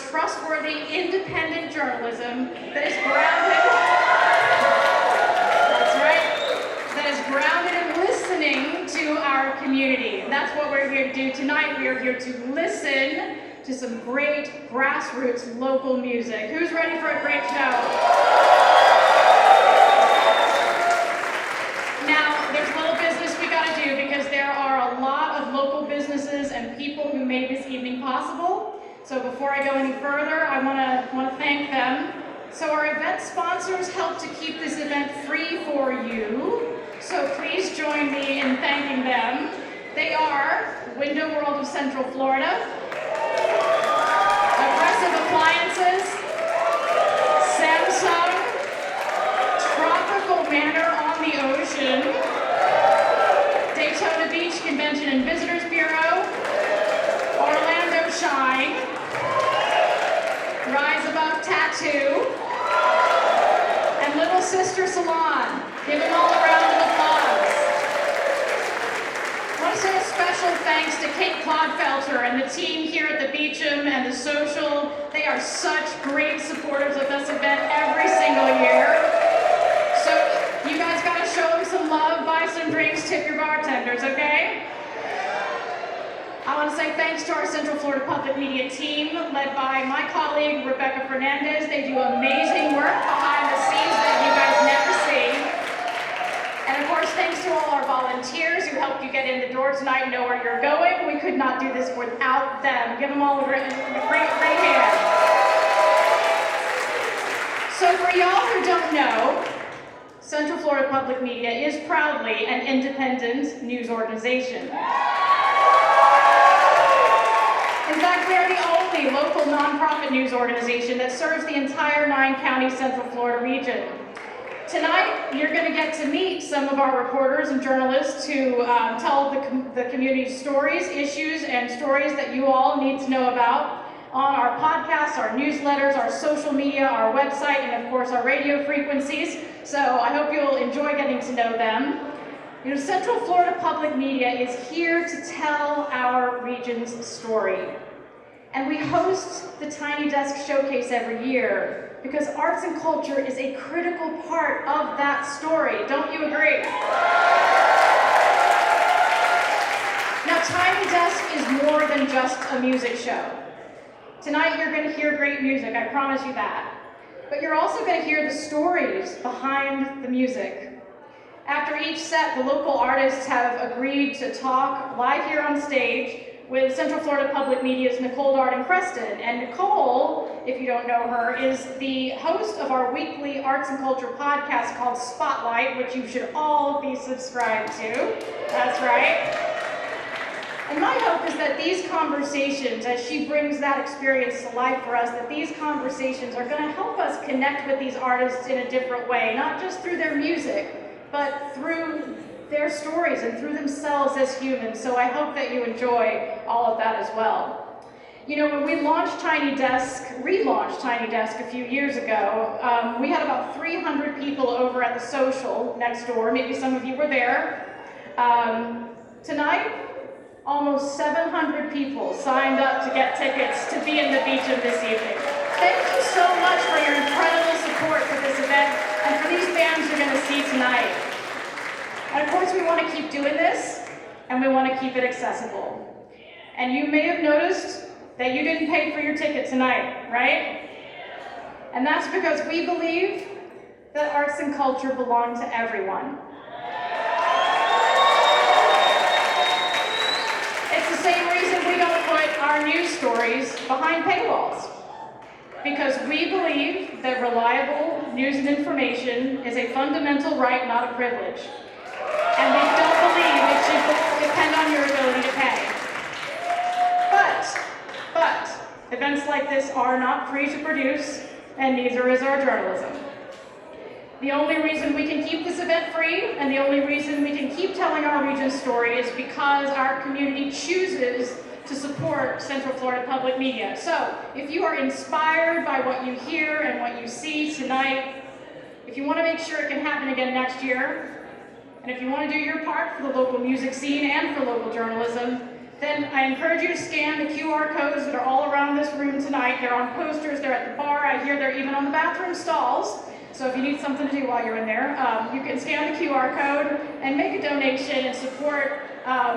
trustworthy, independent journalism that is grounded, that's right, that is grounded in listening to our community. And that's what we're here to do tonight. We are here to listen to some great grassroots local music. Who's ready for a great show? Now, there's a little business we gotta do because there are a lot of local businesses and people who made this evening possible. So before I go any further, I wanna thank them. So our event sponsors help to keep this event free for you. So please join me in thanking them. They are Window World of Central Florida, Aggressive Appliances, Samsung, Tropical Manor on the Ocean, Daytona Beach Convention and Visitors Bureau, Orlando Shine, Rise Above Tattoo, and Little Sister Salon. Give them all a round of applause. I want to say a special thanks to Kate Clodfelter and the team here at the Beacham and the Social. They are such great supporters of this event every single year. So you guys got to show them some love, buy some drinks, tip your bartenders, okay? I want to say thanks to our Central Florida Public Media team, led by my colleague, Rebecca Fernandez. They do amazing work behind the scenes that you guys never see. And of course, thanks to all our volunteers who helped you get in the door tonight and know where you're going. We could not do this without them. Give them all a great hand. So for y'all who don't know, Central Florida Public Media is proudly an independent news organization. In fact, we are the only local nonprofit news organization that serves the entire 9-county Central Florida region. Tonight, you're going to get to meet some of our reporters and journalists who tell the community's stories, issues, and stories that you all need to know about on our podcasts, our newsletters, our social media, our website, and of course our radio frequencies. So I hope you'll enjoy getting to know them. You know, Central Florida Public Media is here to tell our region's story. And we host the Tiny Desk Showcase every year because arts and culture is a critical part of that story. Don't you agree? Now, Tiny Desk is more than just a music show. Tonight, you're going to hear great music, I promise you that. But you're also going to hear the stories behind the music. After each set, the local artists have agreed to talk live here on stage with Central Florida Public Media's Nicole Darden-Creston. And Nicole, if you don't know her, is the host of our weekly arts and culture podcast called Spotlight, which you should all be subscribed to. That's right. And my hope is that these conversations, as she brings that experience to life for us, that these conversations are going to help us connect with these artists in a different way, not just through their music, but through their stories and through themselves as humans. So I hope that you enjoy all of that as well. You know, when we relaunched Tiny Desk a few years ago, we had about 300 people over at the Social next door. Maybe some of you were there. Tonight, almost 700 people signed up to get tickets to be in the Beacham this evening. Thank you so much for your incredible support for this event and for these bands you're going to see tonight. And of course, we want to keep doing this, and we want to keep it accessible. And you may have noticed that you didn't pay for your ticket tonight, right? And that's because we believe that arts and culture belong to everyone. It's the same reason we don't put our news stories behind paywalls. Because we believe that reliable news and information is a fundamental right, not a privilege. And we don't believe it should depend on your ability to pay. But events like this are not free to produce, and neither is our journalism. The only reason we can keep this event free, and the only reason we can keep telling our region's story is because our community chooses to support Central Florida Public Media. So, if you are inspired by what you hear and what you see tonight, if you want to make sure it can happen again next year, and if you want to do your part for the local music scene and for local journalism, then I encourage you to scan the QR codes that are all around this room tonight. They're on posters, they're at the bar, I hear they're even on the bathroom stalls. So if you need something to do while you're in there, you can scan the QR code and make a donation and support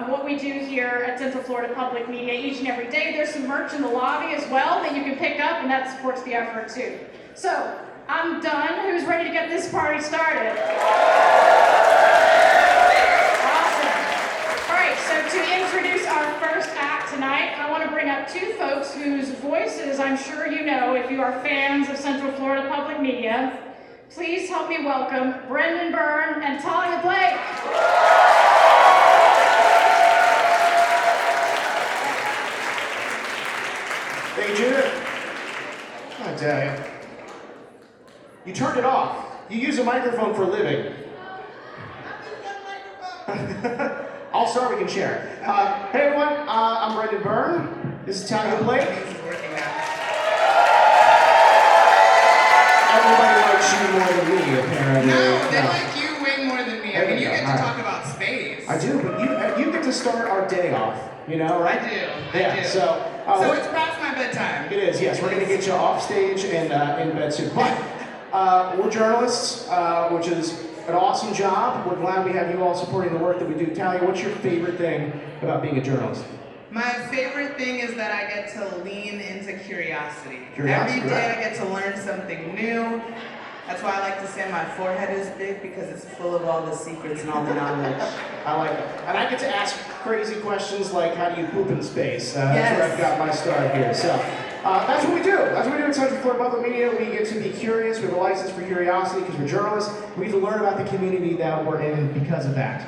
what we do here at Central Florida Public Media each and every day. There's some merch in the lobby as well that you can pick up, and that supports the effort too. So, I'm done. Who's ready to get this party started? Awesome. All right, so to introduce our first act tonight, I want to bring up two folks whose voices I'm sure you know if you are fans of Central Florida Public Media. Please help me welcome Brendan Byrne and Talia Blake. Thank you, Judith. I tell you. You turned it off. You use a microphone for a living. All star, we can share. Hey everyone, I'm Brendan Byrne. This is Talia Blake. Everybody likes you more than me, apparently. No, they like you way more than me. I mean, you get to talk about space. I do, but you get to start our day off, you know, right? I do. Yeah, I do. So it's past my bedtime. It is, yes. We're going to get you off stage and in bed soon. But we're journalists, which is an awesome job. We're glad we have you all supporting the work that we do. Talia, what's your favorite thing about being a journalist? My favorite thing is that I get to lean into curiosity. Curiosity, Every day right. I get to learn something new. That's why I like to say my forehead is big, because it's full of all the secrets and all the knowledge. I like it. And I get to ask crazy questions like, how do you poop in space? That's Yes. where I've got my start here. So that's what we do. That's what we do at Central Florida Public Media. We get to be curious. We have a license for curiosity because we're journalists. We get to learn about the community that we're in because of that.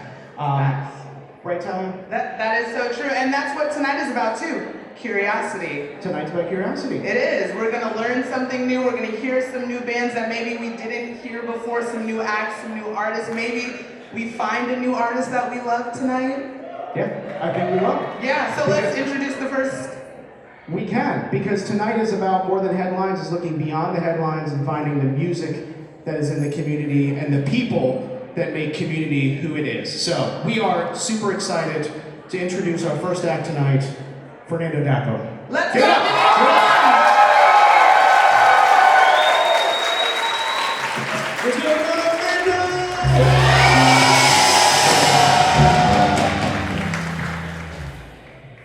Right, Talia? That is so true, and that's what tonight is about too. Curiosity. Tonight's about curiosity. It is. We're going to learn something new. We're going to hear some new bands that maybe we didn't hear before, some new acts, some new artists. Maybe we find a new artist that we love tonight. Yeah, I think we will. Yeah, so let's introduce the first. We can, because tonight is about more than headlines. It's looking beyond the headlines and finding the music that is in the community and the people that make community who it is. So we are super excited to introduce our first act tonight, Fernando Dappo. Let's Give go! it up. Let's go, Fernando!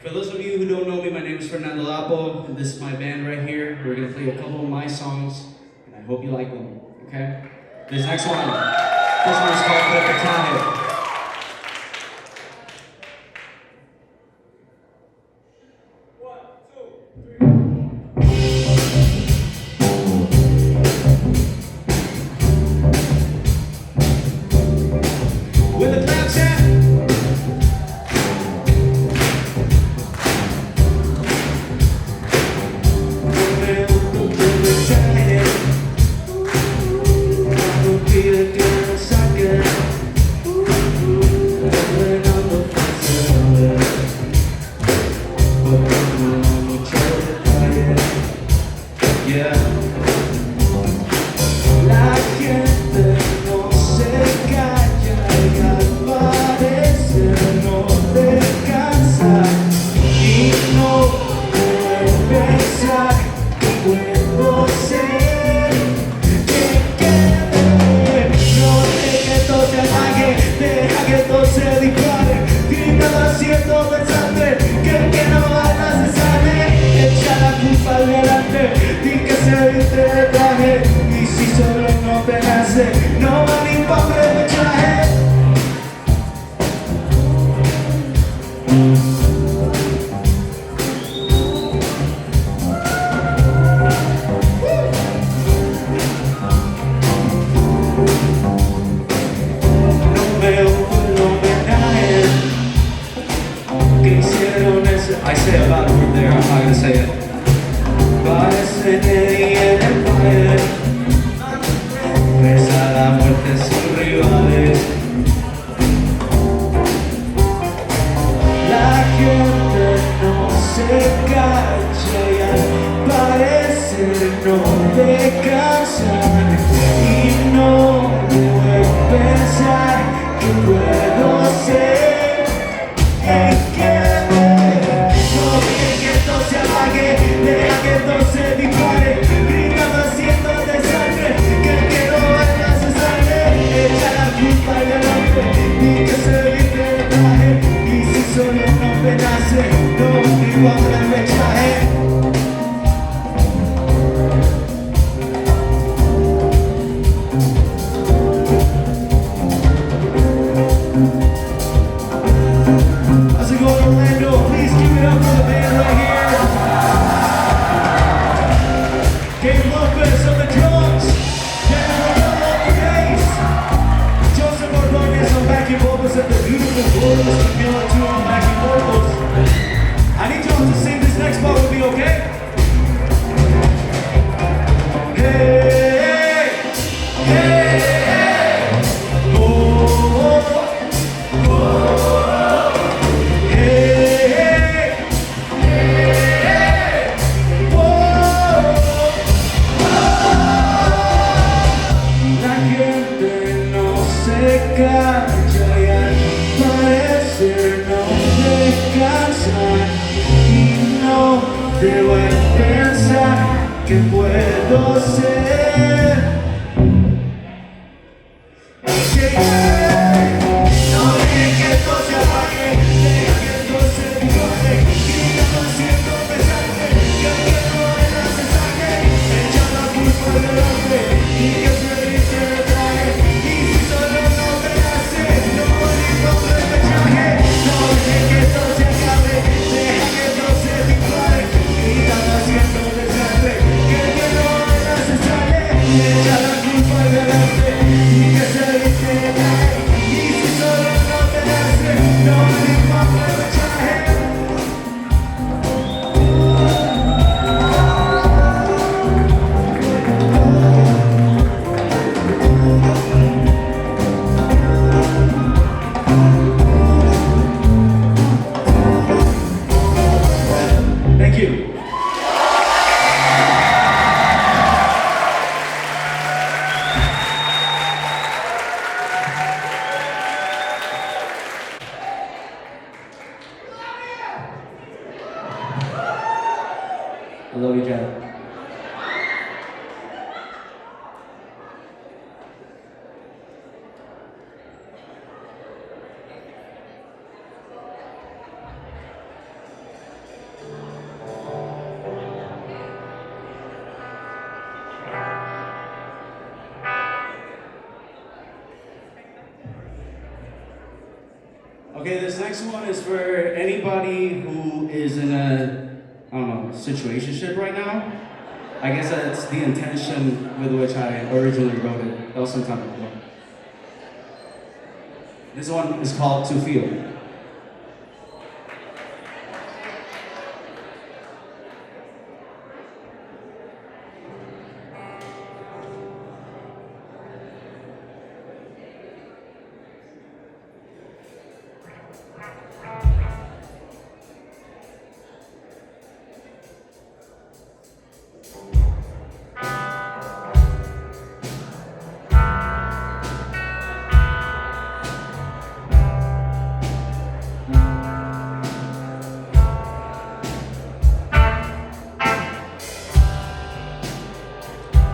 For those of you who don't know me, my name is Fernando Dappo, and this is my band right here. We're gonna play a couple of my songs, and I hope you like them, okay? This next one, this one is called Daytona Beach. I say a lot of word there, I'm not gonna say it. Parece que vienen fire. Ves a la muerte sin rivales. La gente no se calla y al parecer no descansan. Y no debo pensar que puedo ser el que me que puedo ser. No dejes que esto se apague, deja que esto se dispare, gritando haciendo pesarte, que aunque no era mensaje, echa la culpa delante y que feliz te trae. Y si solo no te hace, no morir con el pechaje. No dejes que esto se acabe, deja que esto se dispare, gritando haciendo pesarte, que no era mensaje, echa la culpa delante y que feliz te trae. Y si solo no te hace, no morir con el pechaje. Thank you. I love you, Judith. Okay, this next one is for anybody who is in a, I don't know, situationship right now. I guess that's the intention with which I originally wrote it. That was some time ago. This one is called To Feel.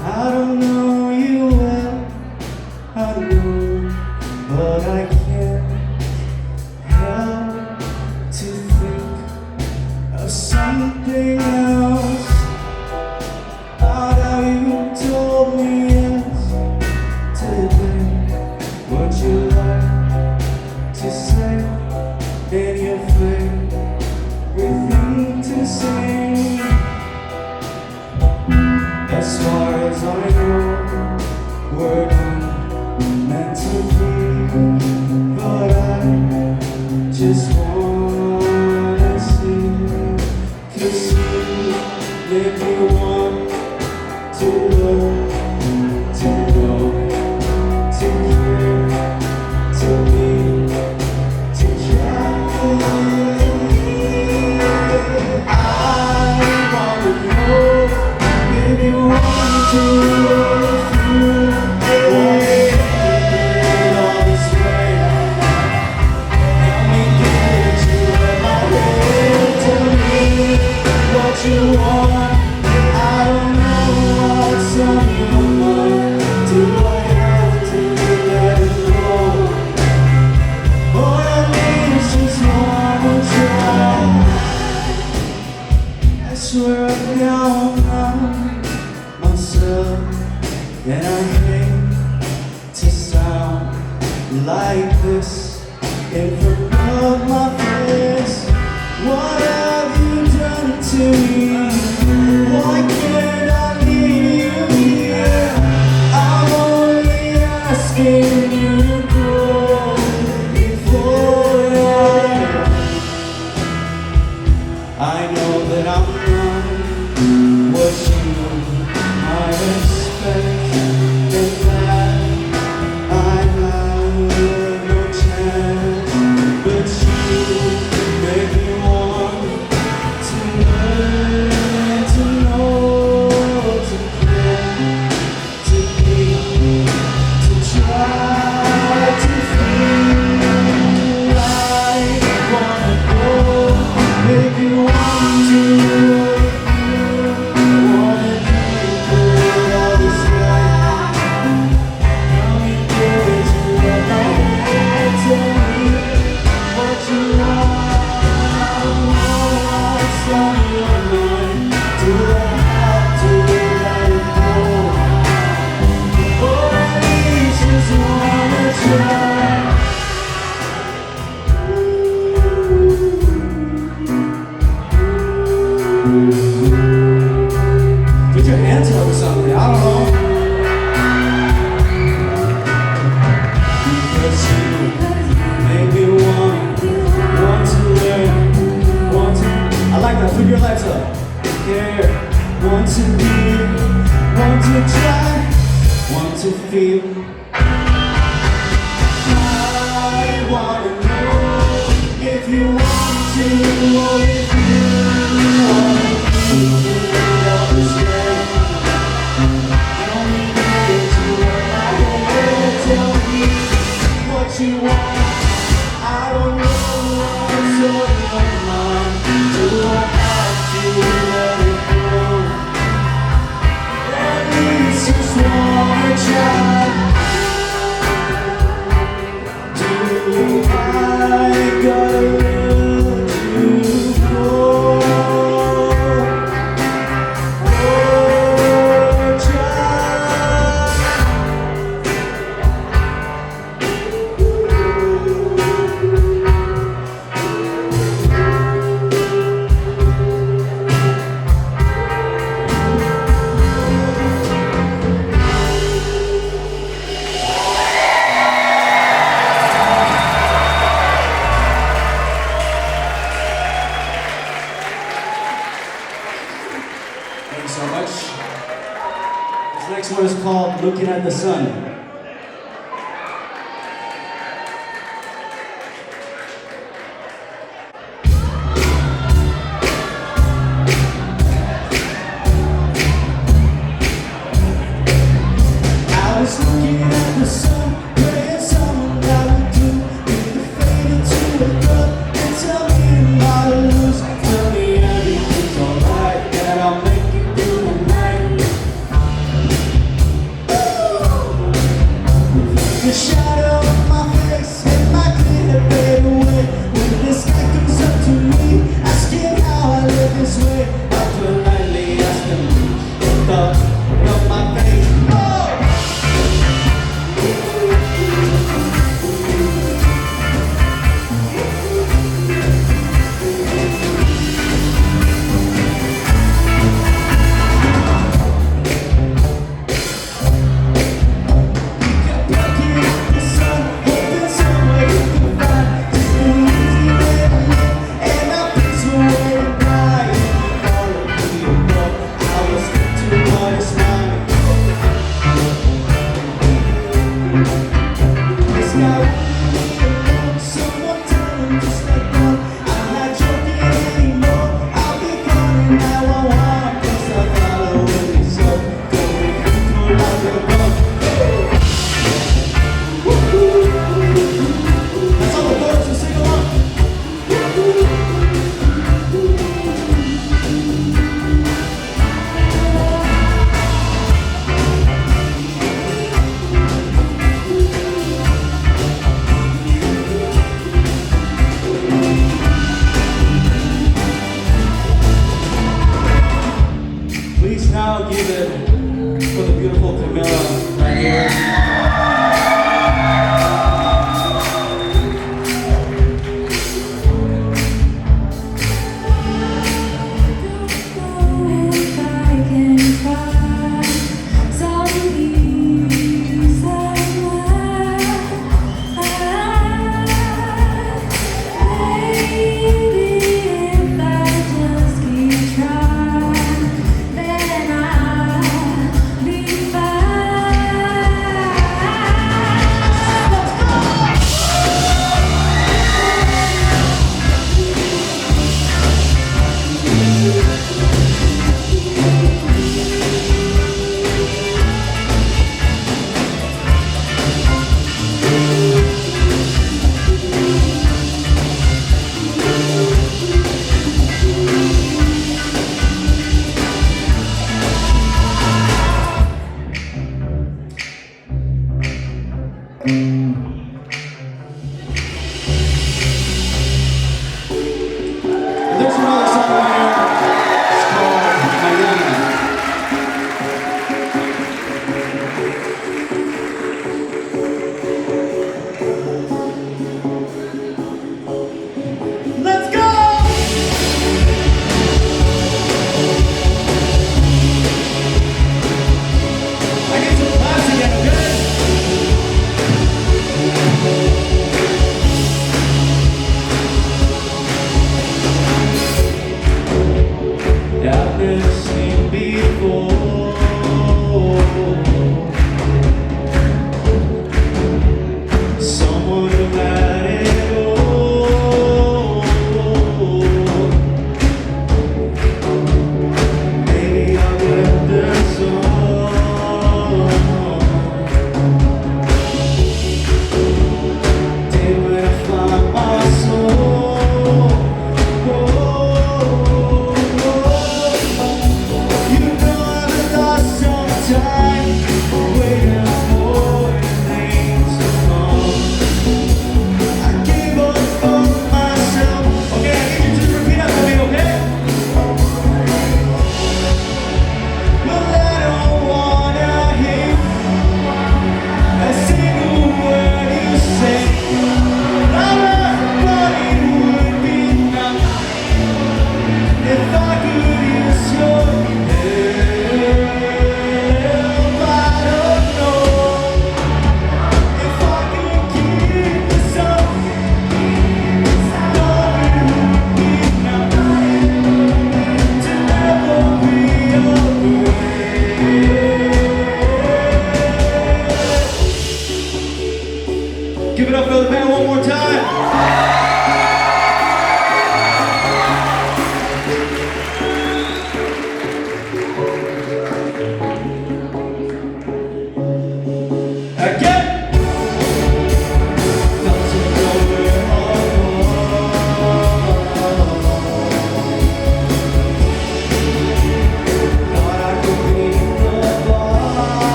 I don't know you well, I know, but I can't help to think of something else. About how you told me yesterday what you like to say, and your favorite thing to say. As far as I know, we're not meant to be, but I just wanna see, 'cause you make me want to love, to know, to care, to be, to try. I wanna know if you want to feel all this way. Let me get you in my head. Tell me what you want. I don't know what's on your mind. Do I have to let it go? All I need is just one try. I swear I've found myself, and I hate to sound like this in front of my face. What have you done to me? Why can't I leave you here? I'm only asking you to go before I know that I'm not what you might expect, and that I have no chance. or something. I don't know. Because you make me want to learn, want to. I like that. Put your lights up. Care, want to be, want to try, want to feel. I wanna know if you want to, or if you want to understand. Don't need to work my head, tell me what you want. I don't know what's on your mind. Do I have to let it go? At least just wanna try. Do I gotta let you go? Or try? Thank you so much. This next one is called Looking at the Sun. I was looking at the sun, praying someone I would do. With the fade into a cup and tell me not to lose. Tell me everything's alright, that I'll make it through the night. The shadow of my face and my glitter fade away. When the sky comes up to me, asking how I live this way, I politely ask them, what the of my face. Oh! Please now give it for the beautiful Camila right here. There's another song right here. It's called Manor. Let's go!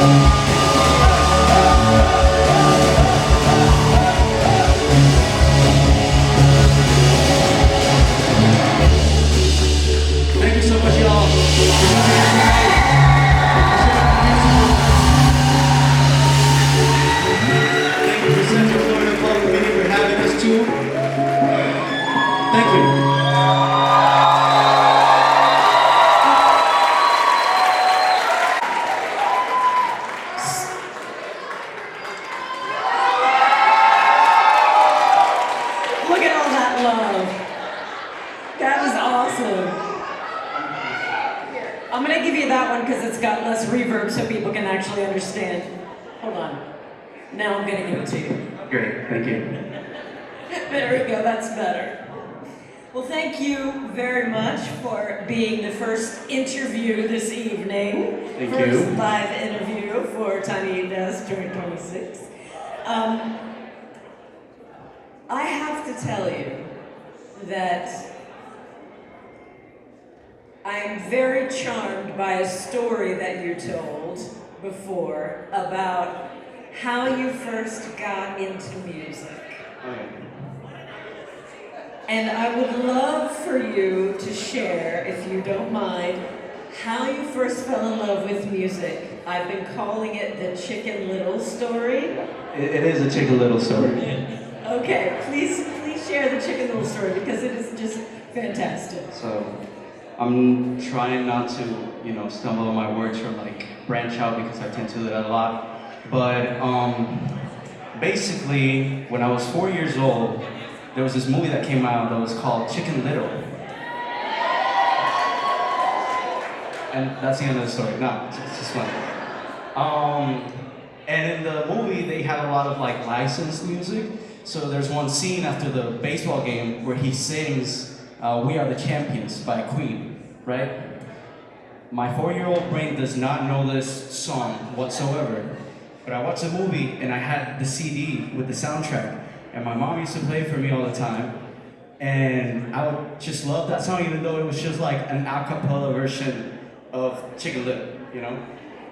Thank you so much, y'all. Thank you to Central Florida Club Committee for having us too. Thank you. Look at all that love. That was awesome. I'm gonna give you that one because it's got less reverb so people can actually understand. Hold on. Now I'm gonna give it to you. Great, thank you. There we go, that's better. Well, thank you very much for being the first interview this evening. Thank first you. live interview for Tiny Desk 2026. I have to tell you that I'm very charmed by a story that you told before about how you first got into music. And I would love for you to share, if you don't mind, how you first fell in love with music. I've been calling it the Chicken Little story. It is a Chicken Little story. Okay, please share the Chicken Little story because it is just fantastic. So, I'm trying not to, stumble on my words or branch out because I tend to do that a lot. But basically, when I was 4 years old, there was this movie that came out that was called Chicken Little. And that's the end of the story. No, it's just funny. And in the movie, they had a lot of licensed music. So there's one scene after the baseball game where he sings "We Are the Champions" by Queen, right? My 4-year-old brain does not know this song whatsoever. But I watched the movie and I had the CD with the soundtrack. And my mom used to play it for me all the time. And I would just love that song even though it was just an a cappella version of Chicken Little,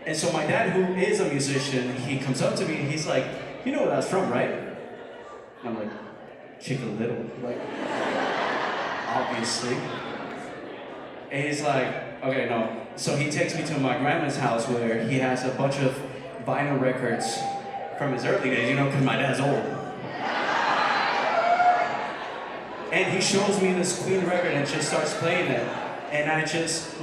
And so my dad, who is a musician, he comes up to me and he's like, "You know where that's from, right?" And I'm like, "Chicken Little." Obviously. And he's like, "Okay, no." So he takes me to my grandma's house where he has a bunch of vinyl records from his early days, because my dad's old. And he shows me this Queen record and just starts playing it. And I just,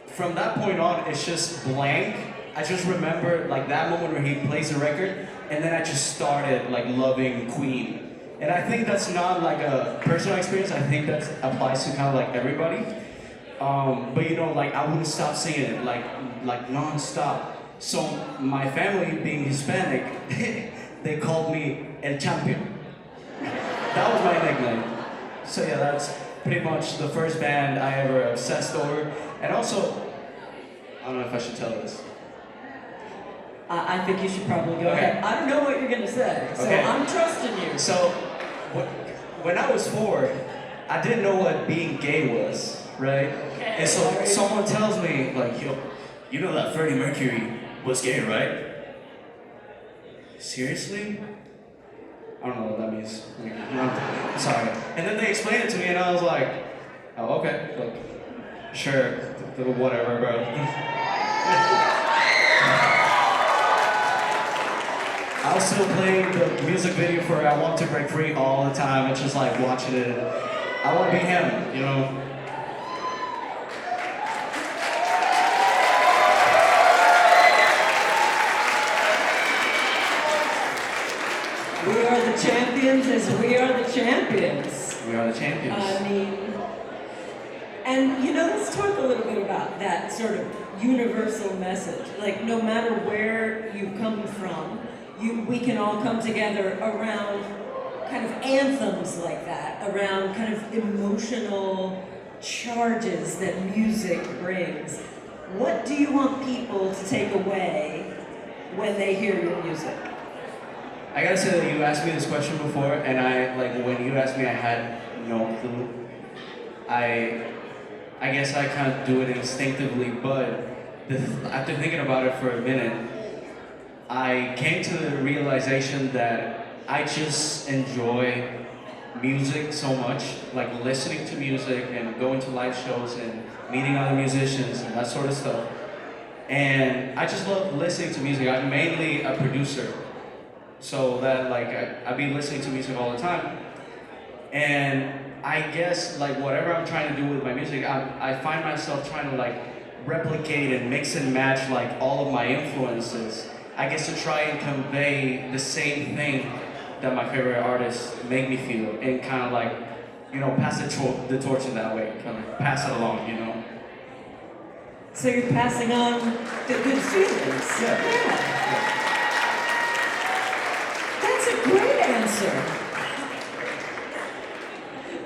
from that point on, it's just blank. I just remember, that moment where he plays the record, and then I just started, loving Queen. And I think that's not, a personal experience. I think that applies to kind of, everybody. But, I wouldn't stop singing it, non-stop. So my family, being Hispanic, they called me El Champion. That was my nickname. So yeah, that's pretty much the first band I ever obsessed over. And also, I don't know if I should tell this. I think you should probably go ahead. I don't know what you're going to say, so Okay. I'm trusting you. So, when I was 4, I didn't know what being gay was, right? Okay. And so someone tells me, "Yo, you know that Freddie Mercury was gay, right?" Seriously? I don't know what that means. I'm sorry. And then they explained it to me and I was like, "Oh, okay. Sure, whatever, bro." I was still playing the music video for I Want to Break Free all the time. It's just watching it. I want to be him, We are the champions as we are the champions. We are the champions. Let's talk a little bit about that sort of universal message. No matter where you come from, we can all come together around kind of anthems like that, around kind of emotional charges that music brings. What do you want people to take away when they hear your music? I gotta say that you asked me this question before, and when you asked me, I had no clue. I guess I kind of do it instinctively, but after thinking about it for a minute, I came to the realization that I just enjoy music so much, like listening to music and going to live shows and meeting other musicians and that sort of stuff. And I just love listening to music. I'm mainly a producer, so that like I be listening to music all the time. And I guess like whatever I'm trying to do with my music, I find myself trying to like replicate and mix and match like all of my influences. I guess to try and convey the same thing that my favorite artists make me feel, and kind of like, you know, pass the torch in that way, kind of pass it along, you know. So you're passing on the good feelings. Yeah. That's a great answer.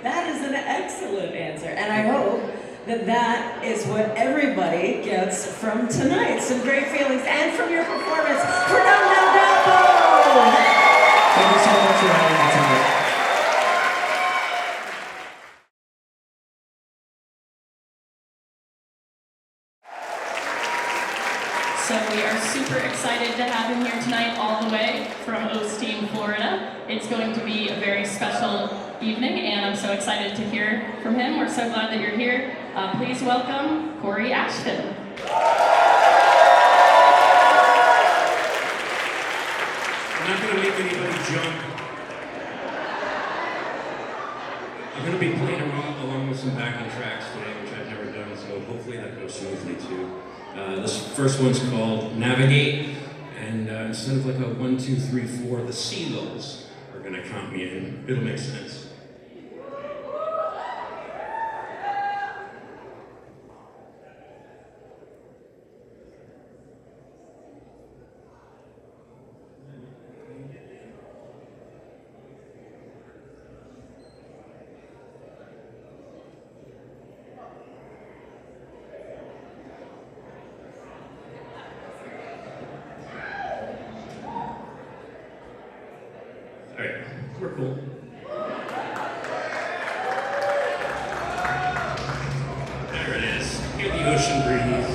That is an excellent answer, and I hope that that is what everybody gets from tonight. Some great feelings, and from your performance, Fernando Dappo! Thank you so much for having me tonight. So we are super excited to have him here tonight all the way from Osteen, Florida. It's going to be a very special evening, and I'm so excited to hear from him. We're so glad that you're here. Please welcome Corey Ashton. I'm not going to make anybody jump. I'm going to be playing along with some backing tracks today, which I've never done, so hopefully that goes smoothly too. This first one's called Navigate, and instead of like a 1, 2, 3, 4, the seagulls are going to count me in. It'll make sense. All right, we're cool. There it is. Hear the ocean breeze.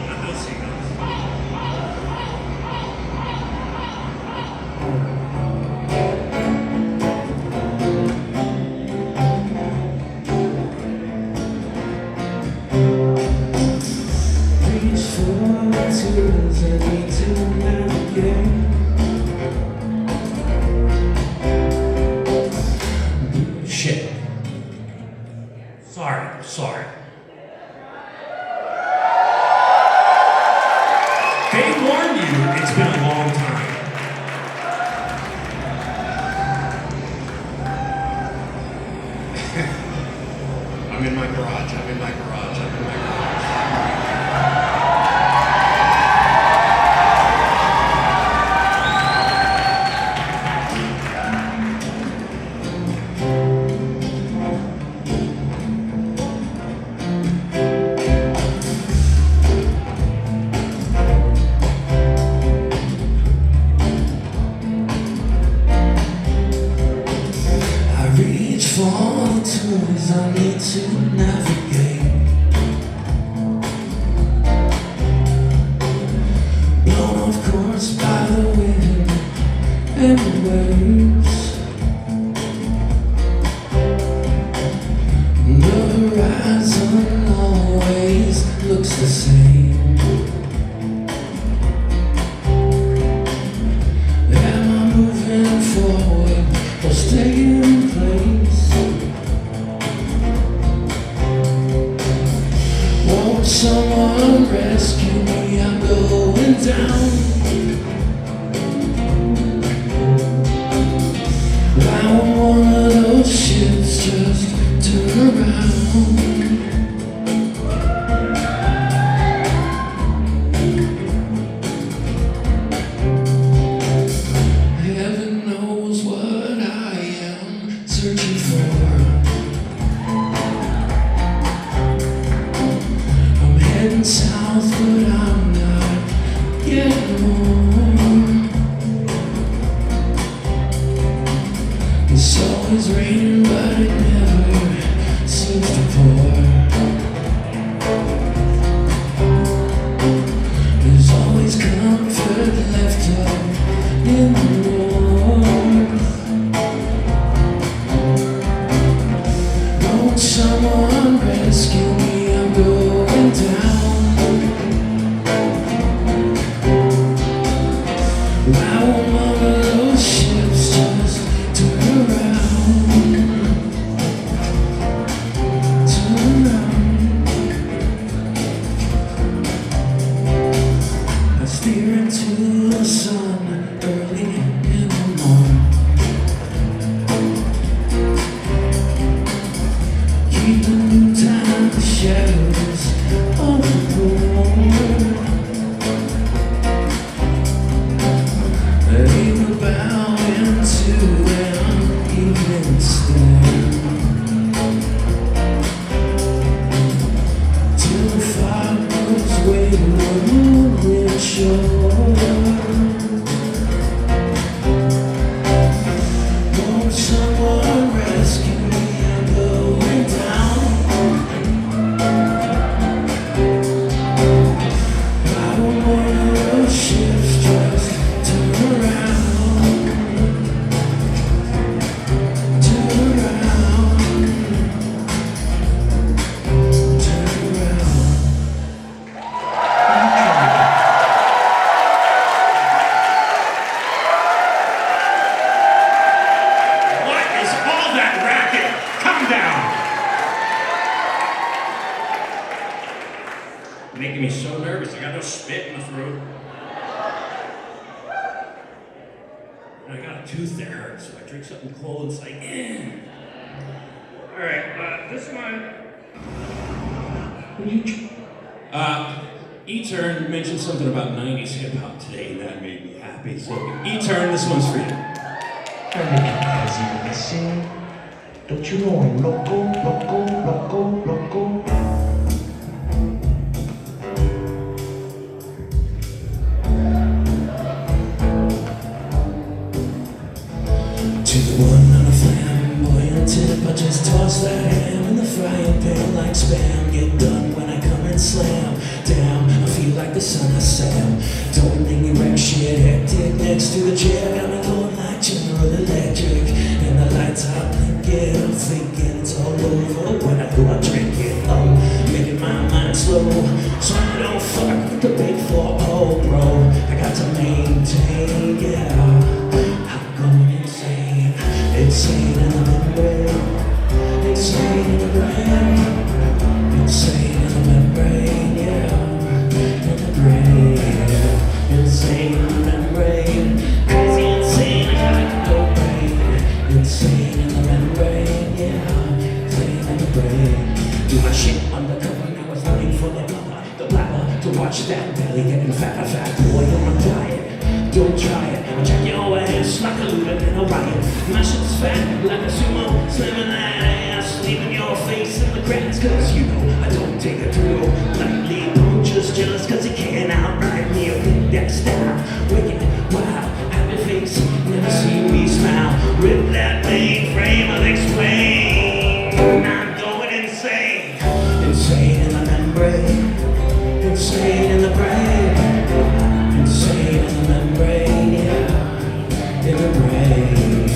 Not those seagulls. Reach for the tools I need to navigate. Shit. Sorry. They warned you, it's been a long time. I'm in my garage. I reach for the tools I need to navigate. Blown off course by the wind and the waves. The horizon always looks the same. Am I moving forward or staying in place? Won't someone rescue me? I'm going down. I want one of those ships just turn around. Heaven knows what I am searching for. I'm heading south, but I'm not getting home. It's always raining, but it never Won't someone rescue me? I'm going down. Why won't one of those ships just turn around? Turn around. I steer into the sun early in the morning. Keeping time the shadows of the moon. They will bow into an evening stand till the fire goes away to a moonlit shore. Won't someone rescue me? I'm going down. I don't want those ships just turn around. Turn around. Turn around. What is all that racket? Come down! Making me so nervous. I got no spit in my throat. And I got a tooth that hurts, so I drink something cold and it's like, eh. Alright, this one. E-Turn mentioned something about 90s hip-hop today, and that made me happy. So, E-Turn, this one's for you. As you can see, don't you know I'm loco, loco, loco, loco? To the one on a flamboyant tip, I just toss that ham in the frying pan like spam. Get done when I come and slam down. I feel like the son of Sam. Don't make me wreck shit, hectic next to the chair. Got me going like General Electric, and the lights out blinking. I'm thinking it's all over when I go out drinking. I'm making my mind slow, so I don't fuck with the big 4-0, bro. I got to maintain, yeah. I'm going insane, insane in the membrane, insane in the brain, insane in the membrane, yeah, in the brain, insane in the membrane, crazy insane, I got no brain, insane in the membrane, yeah, insane in the brain. Do my shit undercover, now it's looking for the blabber, to watch that belly getting fatter, fat boy on a diet. Don't try it, I'll check your ass like a looter in a riot. My shit's fat like a sumo, slamming that ass, leaving your face in the cracks. Cause you know I don't take a thrill lightly. I'm just jealous cause you can't outride me. I think that style, wicked, wild, happy face, never see me smile. Rip that mainframe, I'll explain. I'm going insane, insane in the membrane, insane in the brain. Insane in the membrane, yeah, in the brain.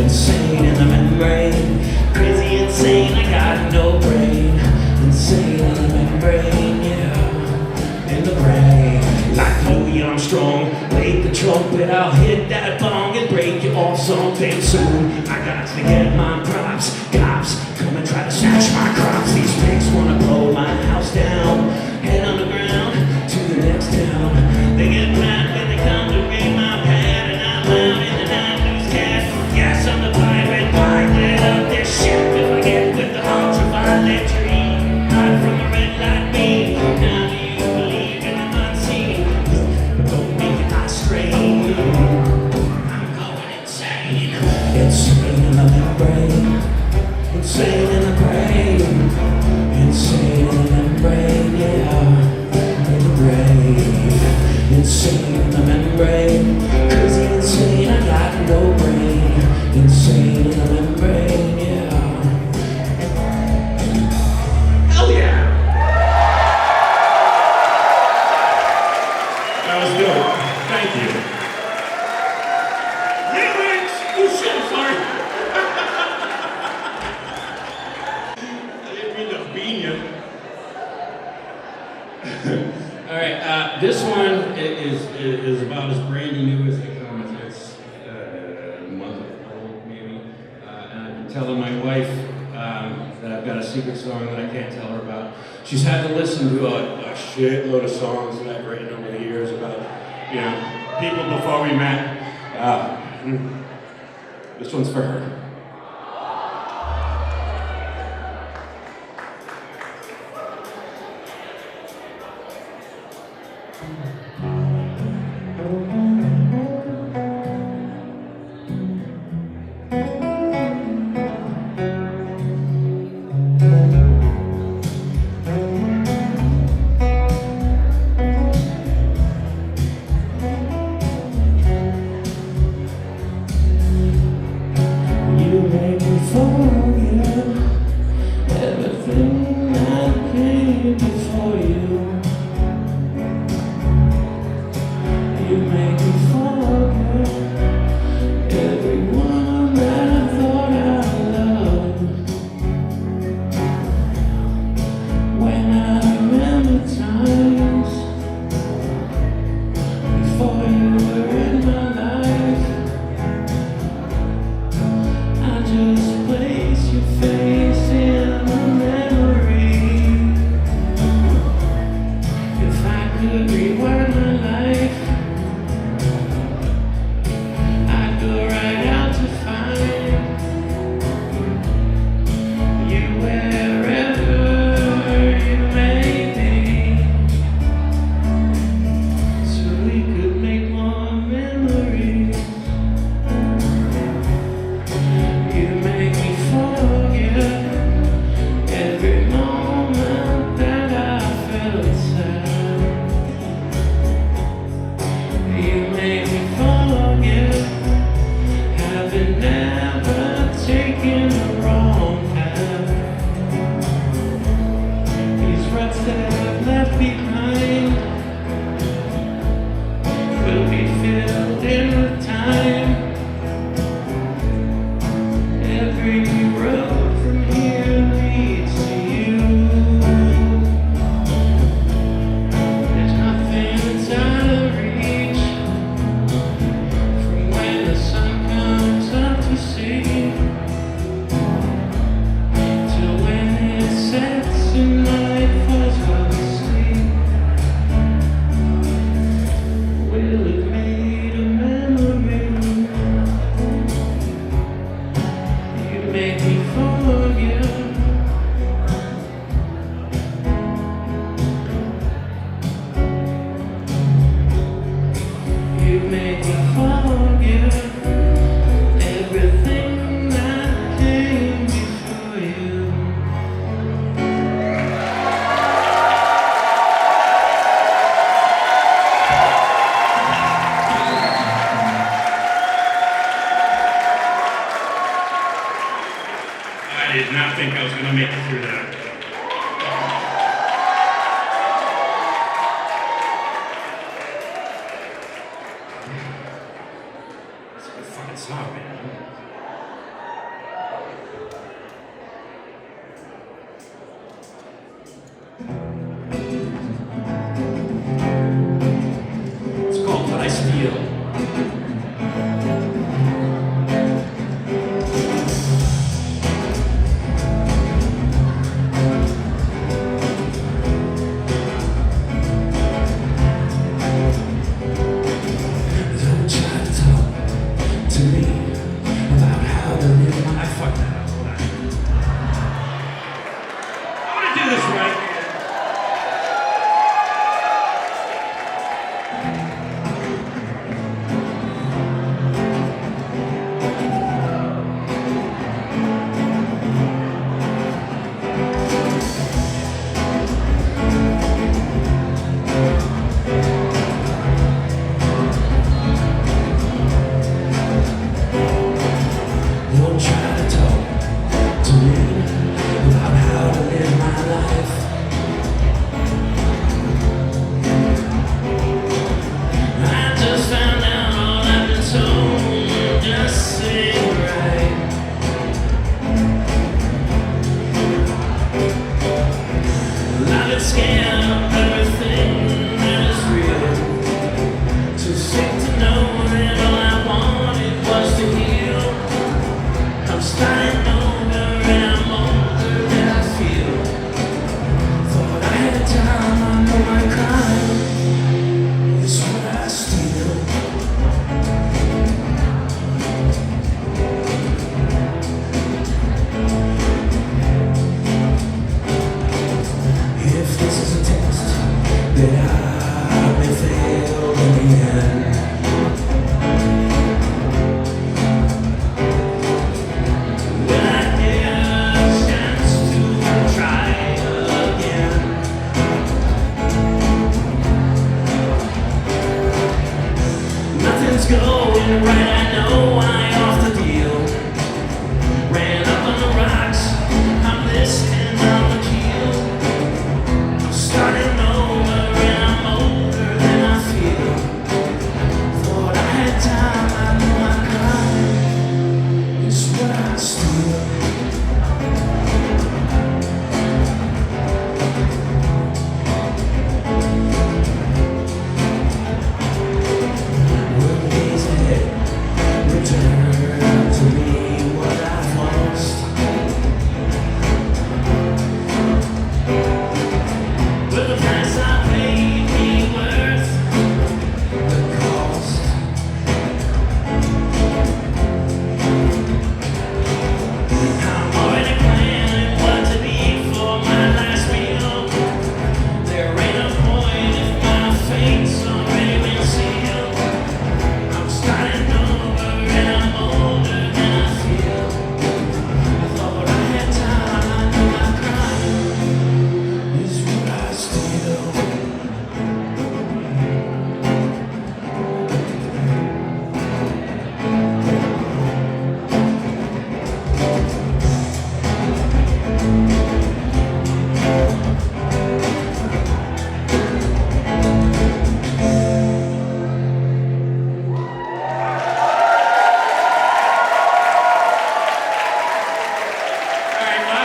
Insane in the membrane, crazy insane, I got no brain. Insane in the membrane, yeah, in the brain. Like Louis Armstrong, played the trumpet, I'll hit that bong and break you off sometime soon. I got to get my props, cops come and try to snatch my crops. These pigs wanna blow my house down, head on the ground to the next town. They get mad when they come to read my pad, and I'm out in the night, lose cash. Yes, I'm the pirate, pilot up this ship. If I get with the ultraviolet dream, hide from a red light beam. Now do you believe in the unseen? Look, don't make it eye strain. I'm going insane. Insane in the membrane, insane in the brain, insane in the membrane, yeah. Insane in the membrane, crazy insane, I got no brain. Insane in the membrane, yeah. Hell yeah! That was dope. Thank you. Lyrics! You shit, sorry. All right, this one is about as brand new as they come. It's a month old, maybe. And I've been telling my wife that I've got a secret song that I can't tell her about. She's had to listen to a shitload of songs that I've written over the years about, you know, people before we met. This one's for her. Scam everything.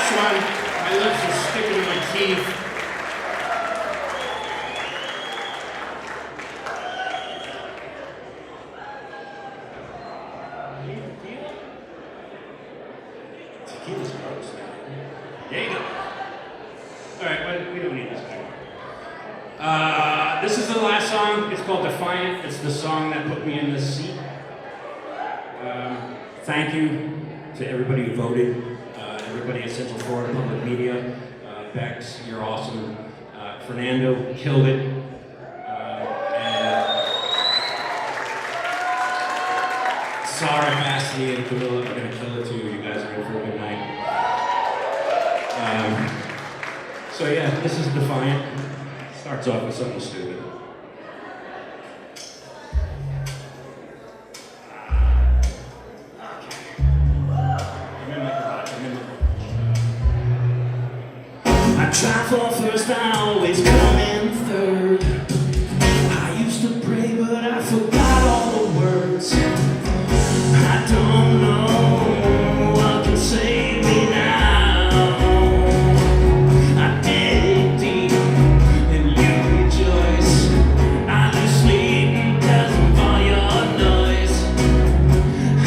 next one, my lips are sticking to my teeth. Tequila's gross, man. There you go. All right, we don't need this anymore. This is the last song. It's called Defiant. It's the song that put me in this seat. Thank you to everybody who voted. Everybody at Central Florida Public Media. Bex, you're awesome. Fernando killed it. And Sarah, Cassidy, and Camila are going to kill it too. You guys are in for a good night. So yeah, this is Defiant. Starts off with something stupid. I try for first, I always come in third. I used to pray, but I forgot all the words. I don't know what can save me now. I dig deep and you rejoice. I lose sleep because of all your noise.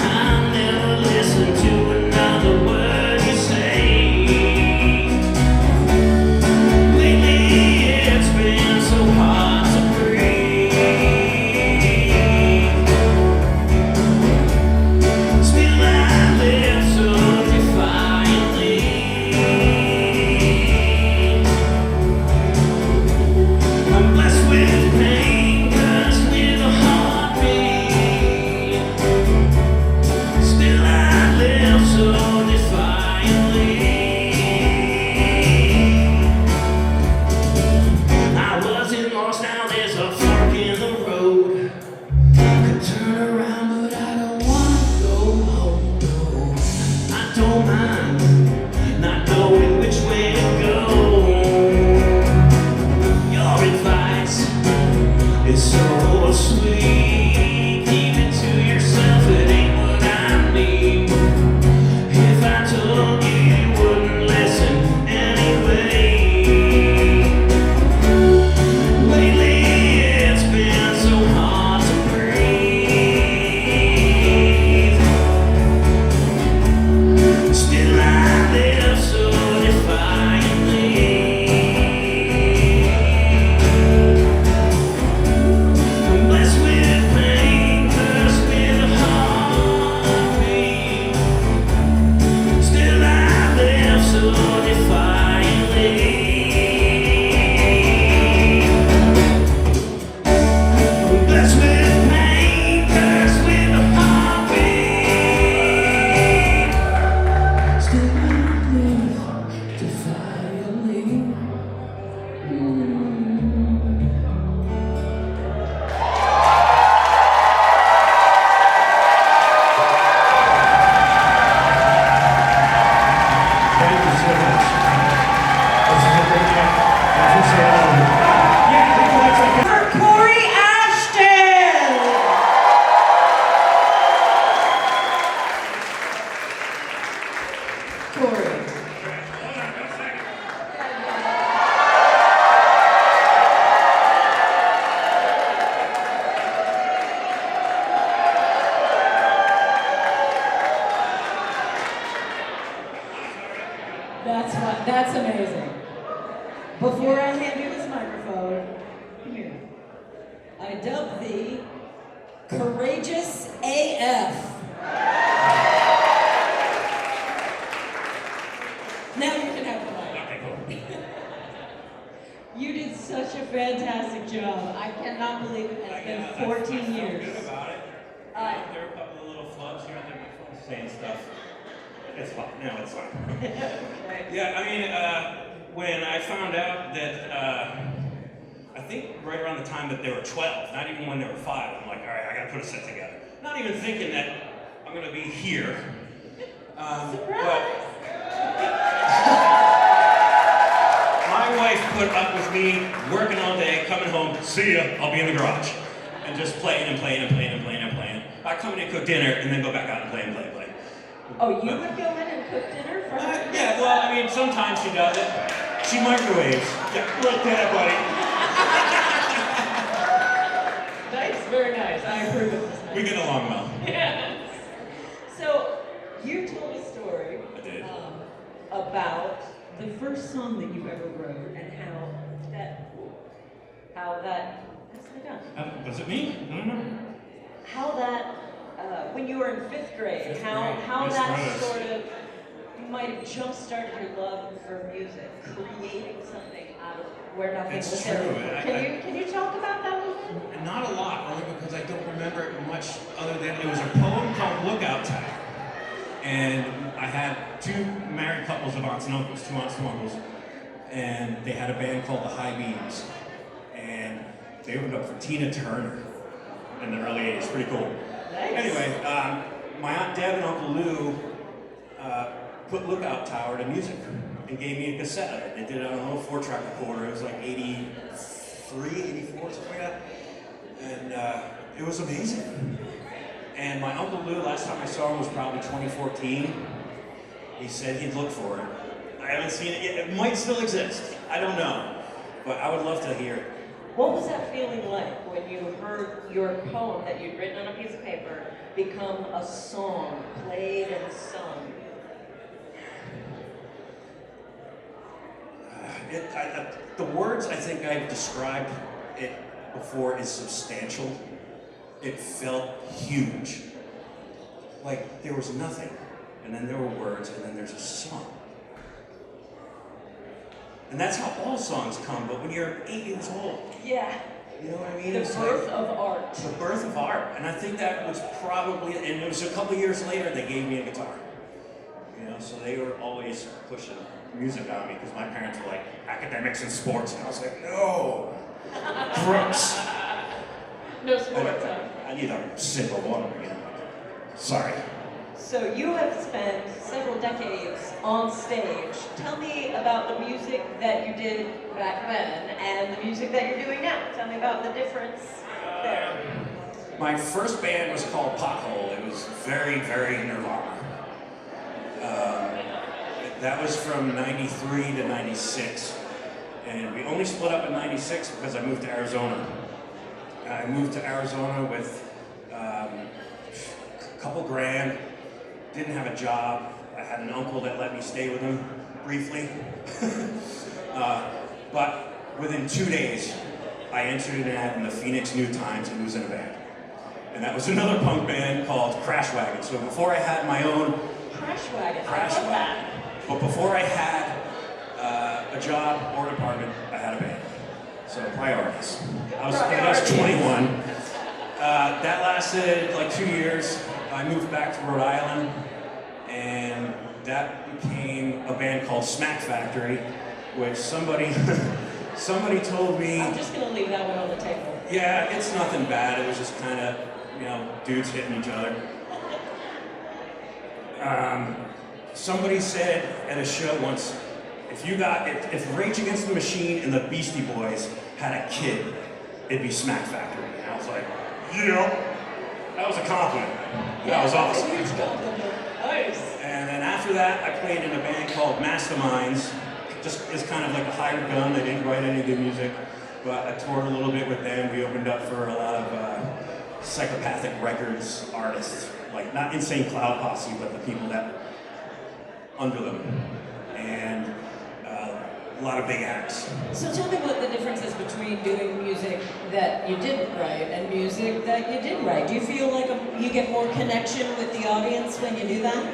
I'll never listen to another word you say. Lately it's been so hard to breathe. Still I live so defiantly. I'm blessed with pain, cursed with a heartbeat. Still I live so defiantly. I wasn't lost, now there's a fork in the road. Could turn around, but I don't want to go home. No, I don't mind not knowing which way to go. Your advice is so sweet. Keep it to yourself, it ain't what I need. If I told you, you wouldn't listen anyway. Lately it's been so hard to breathe. Still I live so defiantly. I'm blessed with pain, cursed with a heartbeat. Still I live so defiantly. I'm blessed with pain, cursed with a heartbeat. Still I live defiantly. Thank you so much. This is a great night. I appreciate all of you. Yeah, people, that's like For Corey Ashton! Corey. That's amazing. Before I hand you this microphone, come here. I dub thee Courageous AF. Now you can have the mic. You did such a fantastic job. I cannot believe it has been 14 years. Good about it. There are a couple of little flubs here and there before saying stuff. It's fine. No, it's fine. Yeah, I mean, when I found out that, I think right around the time that there were 12, not even when there were 5, I'm like, all right, I gotta put a set together. Not even thinking that I'm gonna be here. But my wife put up with me working all day, coming home, see ya, I'll be in the garage. And just playing and playing and playing and playing and playing. I come in and cook dinner and then go back out and play and play and play. Oh, you would go in and cook dinner for her? Yeah, well, I mean, sometimes she does it. She microwaves. Yeah, right there, buddy. Nice, very nice. I approve of this. We get along well. Yes. So, you told a story I did. About the first song that you ever wrote and how that, that's my gun. Was it me? I don't know. How that, when you were in fifth grade, how Miss that Rose. sort of might have jump-started your love for music, creating something out of where nothing It's was true. there. Can you talk about that a little bit? Not a lot, only because I don't remember it much other than it was a poem called Lookout Tower. And I had two married couples of aunts and uncles, two aunts and uncles, and they had a band called the High Beams. And they opened up for Tina Turner in the early 80s, pretty cool. Nice. Anyway, my Aunt Deb and Uncle Lou put Lookout Tower to music and gave me a cassette of it. They did it on a little 4-track recorder. It was like 83, 84, something like that. And it was amazing. And my Uncle Lou, last time I saw him was probably 2014. He said he'd look for it. I haven't seen it yet. It might still exist. I don't know. But I would love to hear it. What was that feeling like when you heard your poem that you'd written on a piece of paper become a song, played and sung? The words I think I've described it before is substantial. It felt huge. Like there was nothing, and then there were words, and then there's a song. And that's how all songs come, but when you're 8 years old, Yeah. you know what I mean? The It's birth like of art. the birth of art. And I think that was probably, and it was a couple years later they gave me a guitar. You know, so they were always pushing music on me because my parents were like, academics and sports, and I was like, no, gross. No sports, huh? I need a sip of water again. Sorry. So you have spent several decades on stage. Tell me about the music that you did back then and the music that you're doing now. Tell me about the difference there. My first band was called Pothole. It was very, very Nirvana. That was from 93 to 96. And we only split up in 96 because I moved to Arizona. I moved to Arizona with a couple grand, didn't have a job. I had an uncle that let me stay with him briefly. But within 2 days, I entered an ad in the Phoenix New Times and was in a band. And that was another punk band called Crash Wagon. So before I had my own Crash Wagon. Crash I love Wagon, but before I had a job or an apartment, I had a band. So priorities. I was 21. That lasted like 2 years. I moved back to Rhode Island, and that became a band called Smack Factory, which somebody told me. I'm just gonna leave that one on the table. Yeah, it's nothing bad. It was just kind of, dudes hitting each other. Somebody said at a show once, if Rage Against the Machine and the Beastie Boys had a kid, it'd be Smack Factory. And I was like, yeah, that was a compliment. That was awesome. Huge compliment. Nice. And then after that, I played in a band called Masterminds, just as kind of like a hired gun. They didn't write any good music, but I toured a little bit with them. We opened up for a lot of Psychopathic Records artists, like not Insane Cloud Posse, but the people that under them, and a lot of big acts. So tell me what the difference is between doing music that you didn't write and music that you did write. Do you feel like you get more connection with the audience when you do that?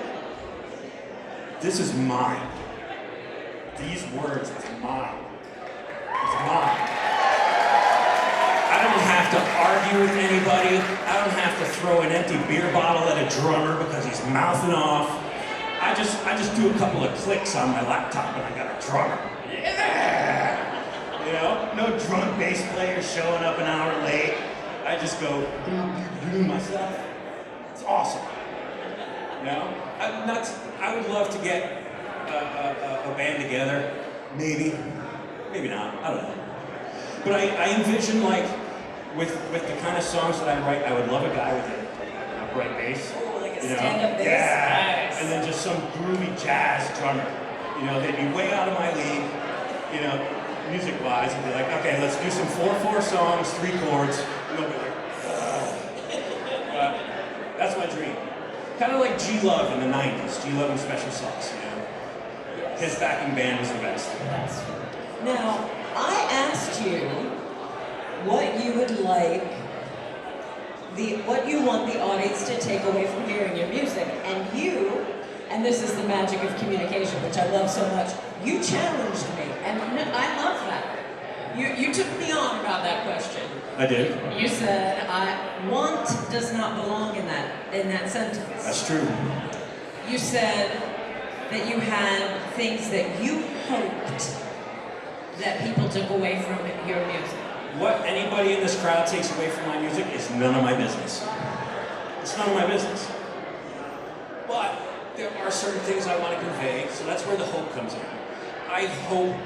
This is mine. These words is mine. It's mine. I don't have to argue with anybody. I don't have to throw an empty beer bottle at a drummer because he's mouthing off. I just do a couple of clicks on my laptop and I got a drummer. Yeah! No drunk bass player showing up an hour late. I just go do myself. It's awesome. I would love to get a band together. Maybe not. I don't know. But I envision with the kind of songs that I write, I would love a guy with a upright bass. Oh, like a stand-up bass? Yeah. Nice. and then just some groovy jazz drummer. You know, they'd be way out of my league, you know, music-wise, and be like, okay, let's do some 4/4 songs, 3 chords, and they'll be like, that's my dream. Kind of like G-Love in the 90s, G-Love and Special Sauce, you know. His backing band was the best. Now, I asked you what you would like, what you want the audience to take away from hearing your music, and you, and this is the magic of communication, which I love so much, you challenged me, and I love that. You took me on about that question. I did. You said, want does not belong in that sentence. That's true. You said that you had things that you hoped that people took away from your music. What anybody in this crowd takes away from my music is none of my business. It's none of my business. But there are certain things I want to convey, so that's where the hope comes in. I hope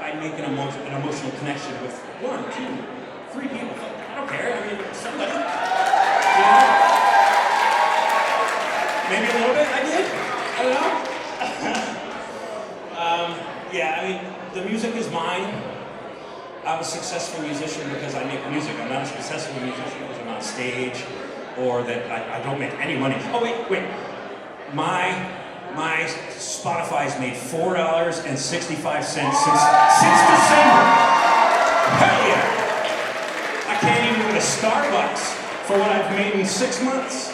I make an emotional connection with 1, 2, 3 people. I don't care. I mean, somebody. You know? Maybe a little bit. I did. I don't know. Yeah, I mean, the music is mine. I'm a successful musician because I make music. I'm not a successful musician because I'm on stage or that I don't make any money. Oh, wait. My Spotify's made $4.65 since December. Hell yeah! I can't even go to Starbucks for what I've made in 6 months.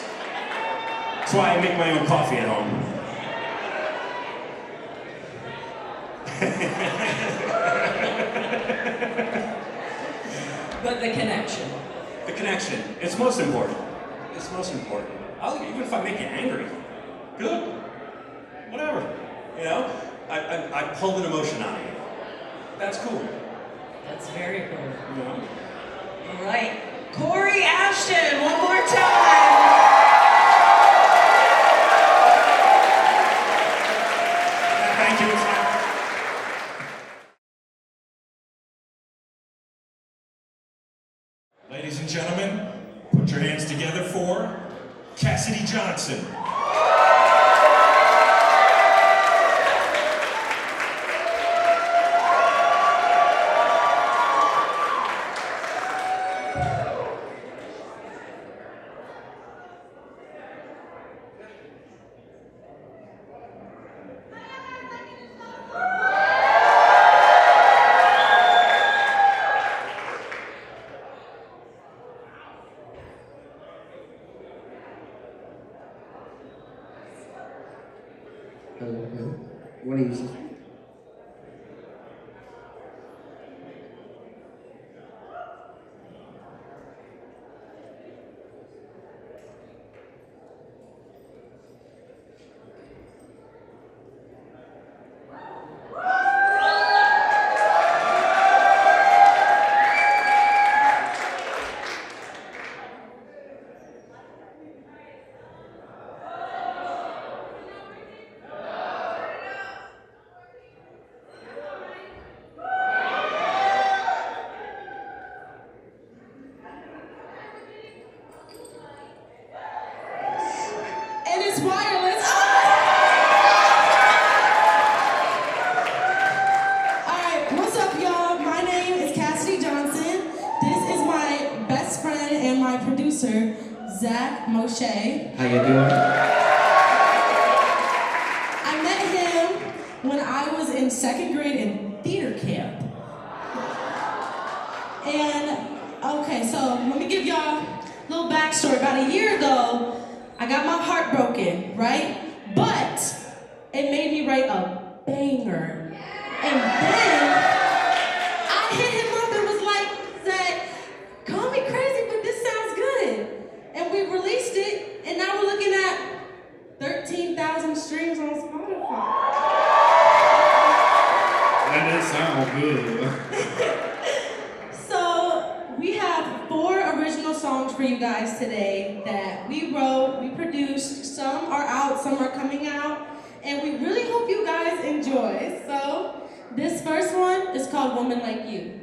That's why I make my own coffee at home. But the connection. The connection. It's most important. It's most important. Even if I make you angry. Good. Whatever. You know? I pulled an emotion out of you. That's cool. That's very cool. You know? All right. Corey Ashton, one more time. Thank you. Ladies and gentlemen, put your hands together for Cassidy Johnson. What do you say? How you doing? I met him when I was in 2nd grade in theater camp. And, okay, so let me give y'all a little backstory. About a year ago, I got my heart broken, right? But it made me write a banger. And then I hit him up and was like, said, call me crazy, but this sounds good. And we released it, and now we're looking at 13,000 streams on Spotify. That does sound good. So we have 4 original songs for you guys today that we wrote, we produced. Some are out, some are coming out, and we really hope you guys enjoy. So this first one is called Woman Like You.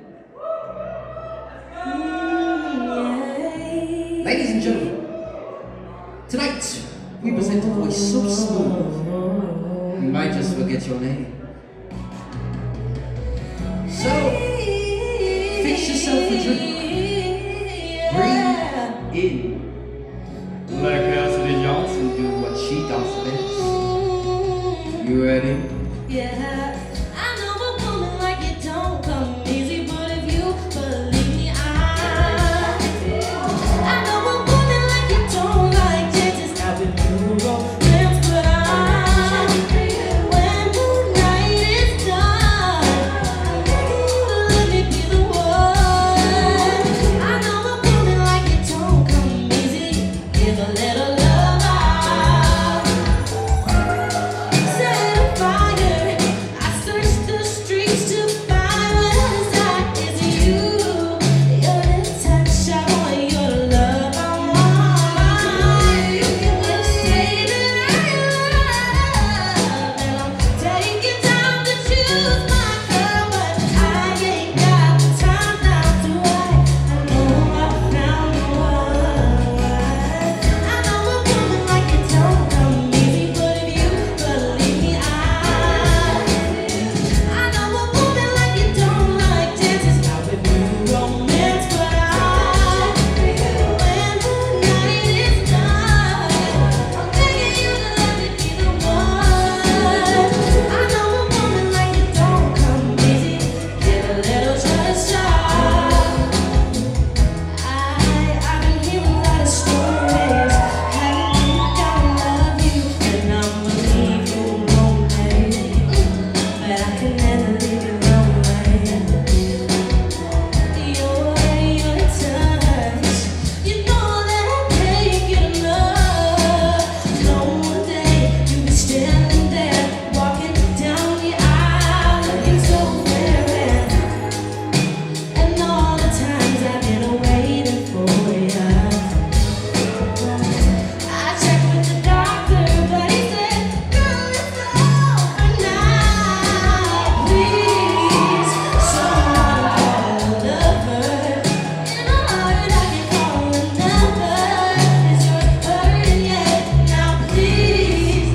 Ladies and gentlemen, tonight We present a voice so smooth, you might just forget your name. So, fix yourself a drink. Breathe in. Let Cassidy Johnson do what she does best. You ready? Yeah, I know a woman like it don't come easy, but if you believe me, I know a woman like you don't like chances. I've been through romance, but when the night is done, let me be the one. I know a woman like it don't come easy. Give a little love. Set a fire. I searched the streets to find what inside is you. You're the touch I want, you're the love I want. You say that I love, and I'm taking time to choose my girl, but I ain't got the time now to wait. I know I found the one. I know a woman like it don't come easy, but if you believe me, I know a woman like you don't like chances. I've been through romance, but when the night is done, I'm begging you to let me be the one. I know a woman like you don't come easy. Give a little trust. I've been hearing a lot of stories. Haven't think I love you, and I'm believe you won't pay. But I can never leave you lonely. Your touch, you know that I can't get enough. No one day you be standing there, walking down the aisle, looking so fair, and all the times I've been waiting for you. I checked with the doctor, but he said, girl, it's over now. Please, someone call a lover. In a heart I can call another. Is yours hurting yet? Now please,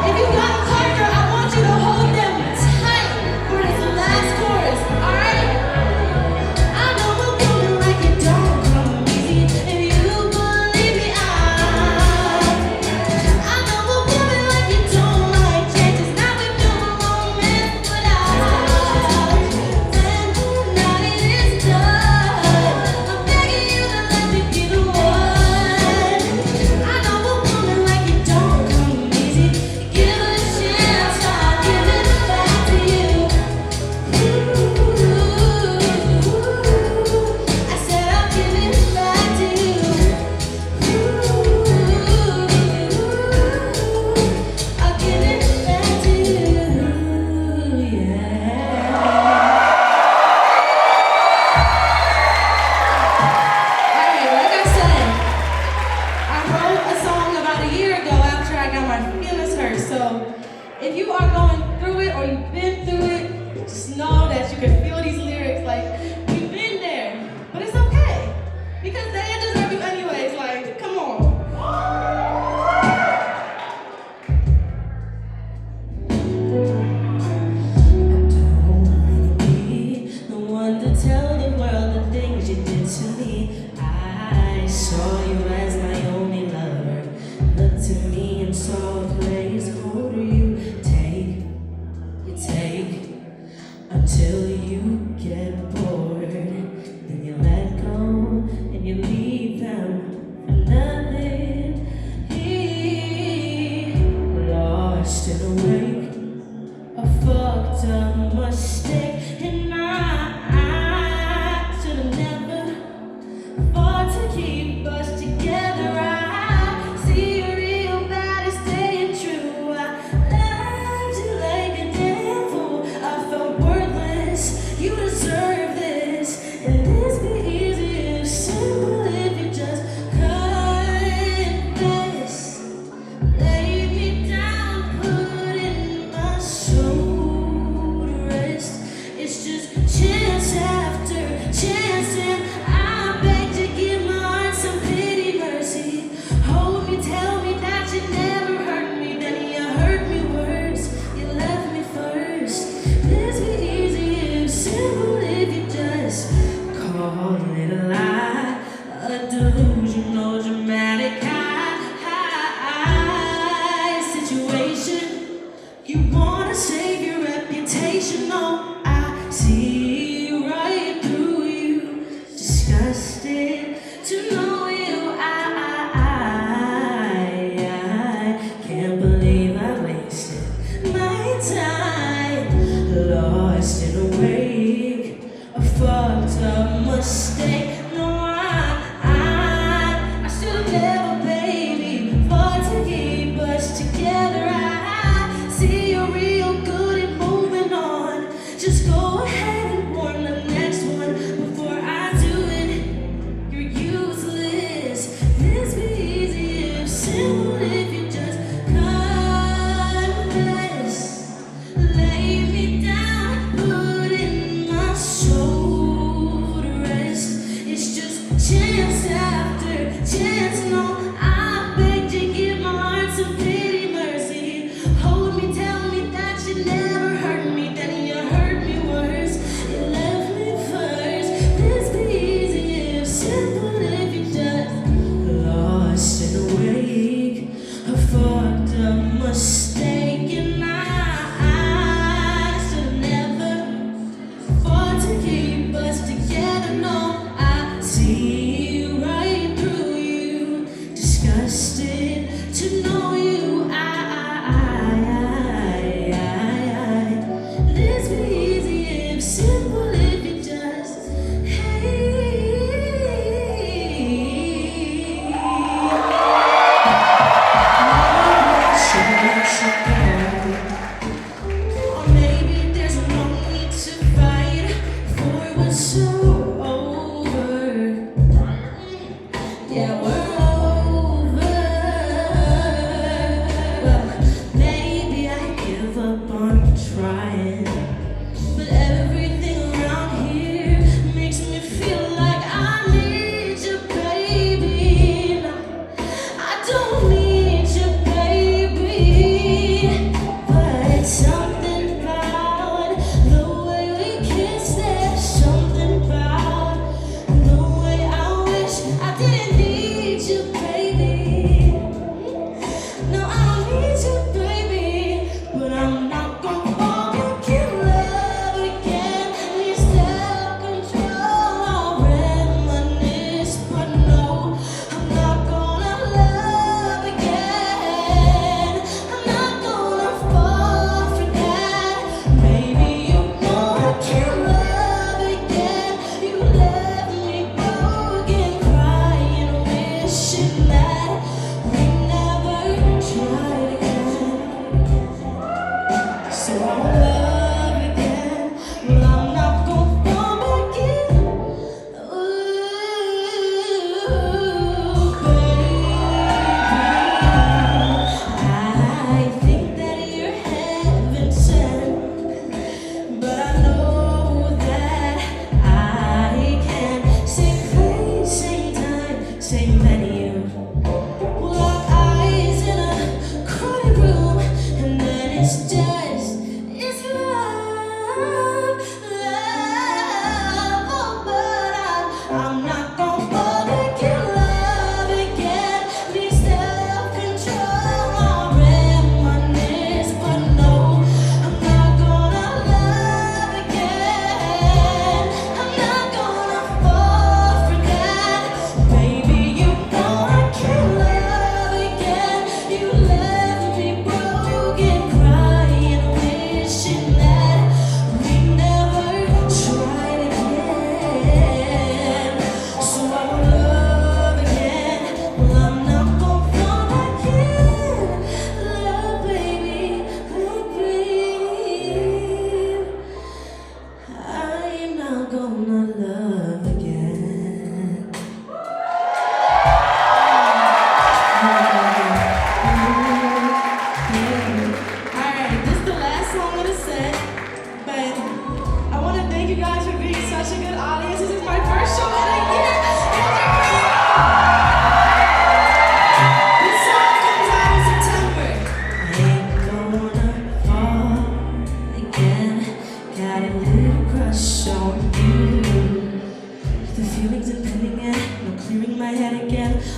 if you got a partner, I want you to hold them tight for this last chorus, alright? I know a woman like it don't come easy. If you believe me, I know a woman like you don't like chances. Now we've done romance, but when the night is done, I'm begging you to let me be the one. I know a woman like you don't come easy. Give a chance, I'll give it back to you. I said I'll give it back to you. I'll give it back to you. Alright, like I said, I wrote a song about a year ago after I got my feelings hurt. So if you are going through it or you've been through it, just know that you can feel these lyrics like we've been there. But it's okay. Because they deserve you anyways. Like, come on. The one to tell the world the things you did to me. I saw you as my only lover. Looked to me and saw a place older. You take until you get bored. Then you let go and you leave them for nothing. Lost in a wake, a fucked up mistake, and I should have never fought to keep us together. I see a real bad stay no dramatic high situation. You wanna save your reputation, no, I see right through you. Disgusted to know you, I can't believe I wasted my time, lost in a wake, a fucked up mistake. No, I should've never, baby, fought to keep us together. I see you're real good at moving on. Just go ahead and warn the next one before I do it. You're useless. This be easy if simple if you just confess. Lay me down, put in my soul to rest. It's just chance after chance. No, I beg to give my heart some pity, mercy. Hold me, tell me that you never hurt me, then you hurt me worse. You left me first. This be easy if simple if you just lost in a wake, a fucked up mistake, and I should've never fought to keep us together. No, I see right through you. Disgusted to know you. This be easy if simple if you just or maybe there's no need to fight, for it was so over. Yeah, we're over. Well, maybe I give up on trying, but everything around here makes me feel like I need you, baby. No, I don't need you, baby, but something about the way we kiss. There's something about the way I wish I didn't need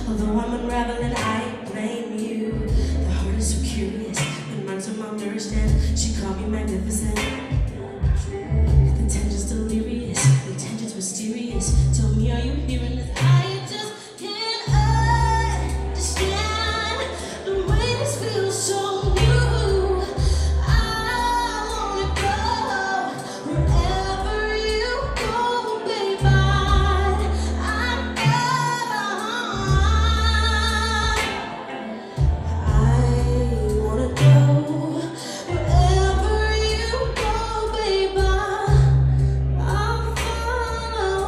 Although I'm unraveling, I blame you. The heart is so curious, when minds are malnourished, and she called me magnificent. The tension's delirious, the tension's mysterious. Tell me, are you hearing this? I just can't understand the way this feels so new. I wanna go wherever you go, baby. I'm I wanna go wherever you go, baby. I'll follow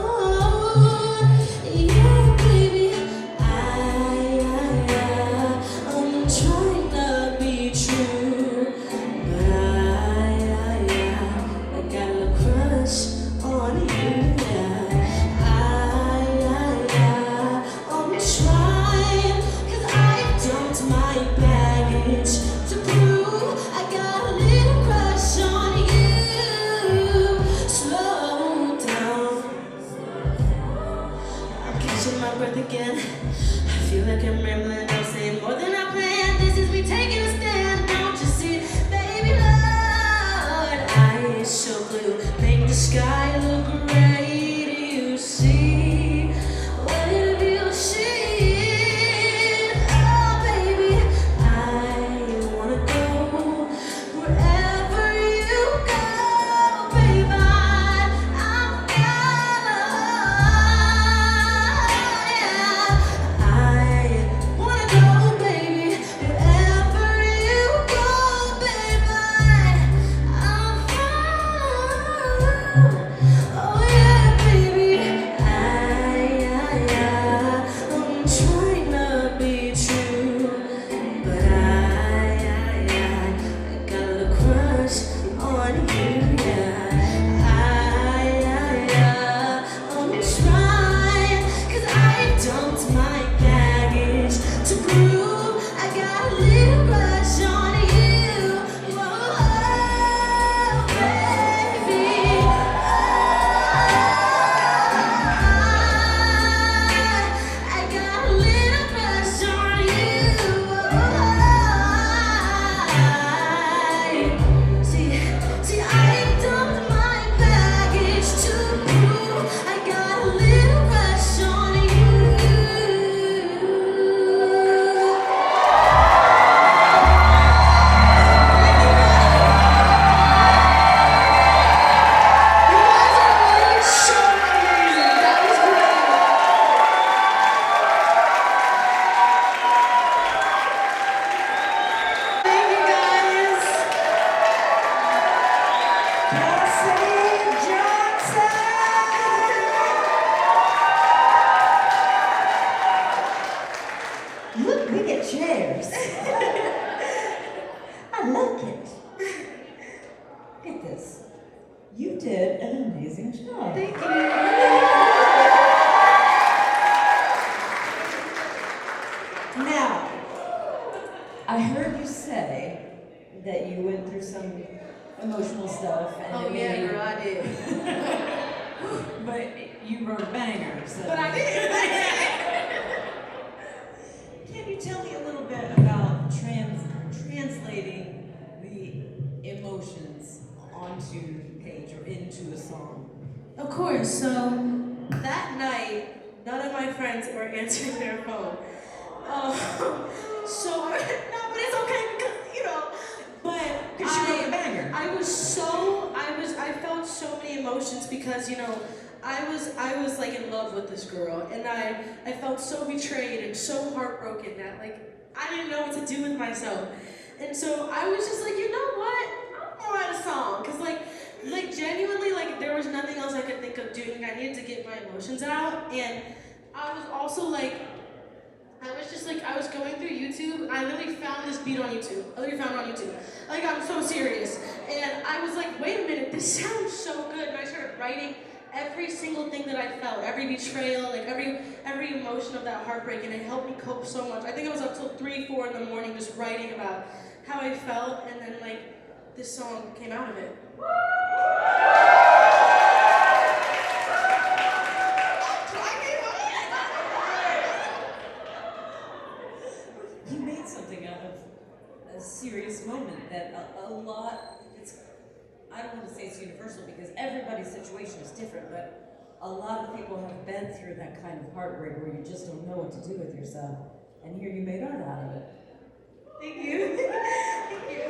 you, baby. I'm trying to be true, but I got a crush on you. I'm trying, 'cause I dumped my baggage to prove I got a little crush on you. Slow down, I'm catching my breath again. I feel like I'm rambling, I'm saying more than I planned. This is me taking a stand, don't you see, baby Lord? I so blue, make the sky look gray. Do you see? What have you seen? Oh, baby, I wanna go wherever you go, baby. I'm I wanna go, baby, wherever you go, baby. I'm oh yeah, baby. I'm trying to be true, but I got a little crush on you. I'm trying, 'cause I dumped my baggage to prove I got a little crush on you. Whoa, baby. I got a little crush on you. See, I dumped my baggage to prove I got a little crush on you. You guys are really so amazing. That was great. Thank you guys. Cassidy Johnson. Look, we get chairs. I like it. Look at this. You did an amazing job. Thank you. Now, I heard you say that you went through some emotional stuff and Oh it yeah, made you- girl, I did. but you wrote bangers. But I did. Can you tell me a little bit about translating the emotions onto the page or into a song? Of course. So that night, none of my friends were answering their phone. So no, but it's okay because But Because you wrote a banger. I felt so many emotions because I was like in love with this girl, and I felt so betrayed and so heartbroken that like I didn't know what to do with myself, and so I was just like, you know what, I'm gonna write a song, cause like genuinely like there was nothing else I could think of doing. I needed to get my emotions out, and I was also like. I was going through YouTube, and I literally found this beat on YouTube. Like, I'm so serious. And I was like, wait a minute, this sounds so good. And I started writing every single thing that I felt, every betrayal, like every emotion of that heartbreak, and it helped me cope so much. I think I was up till 3, 4 in the morning just writing about how I felt, and then like this song came out of it. serious moment that a lot, I don't want to say it's universal because everybody's situation is different, but a lot of people have been through that kind of heartbreak where you just don't know what to do with yourself. And here you made art out of it. Thank you. Thank you.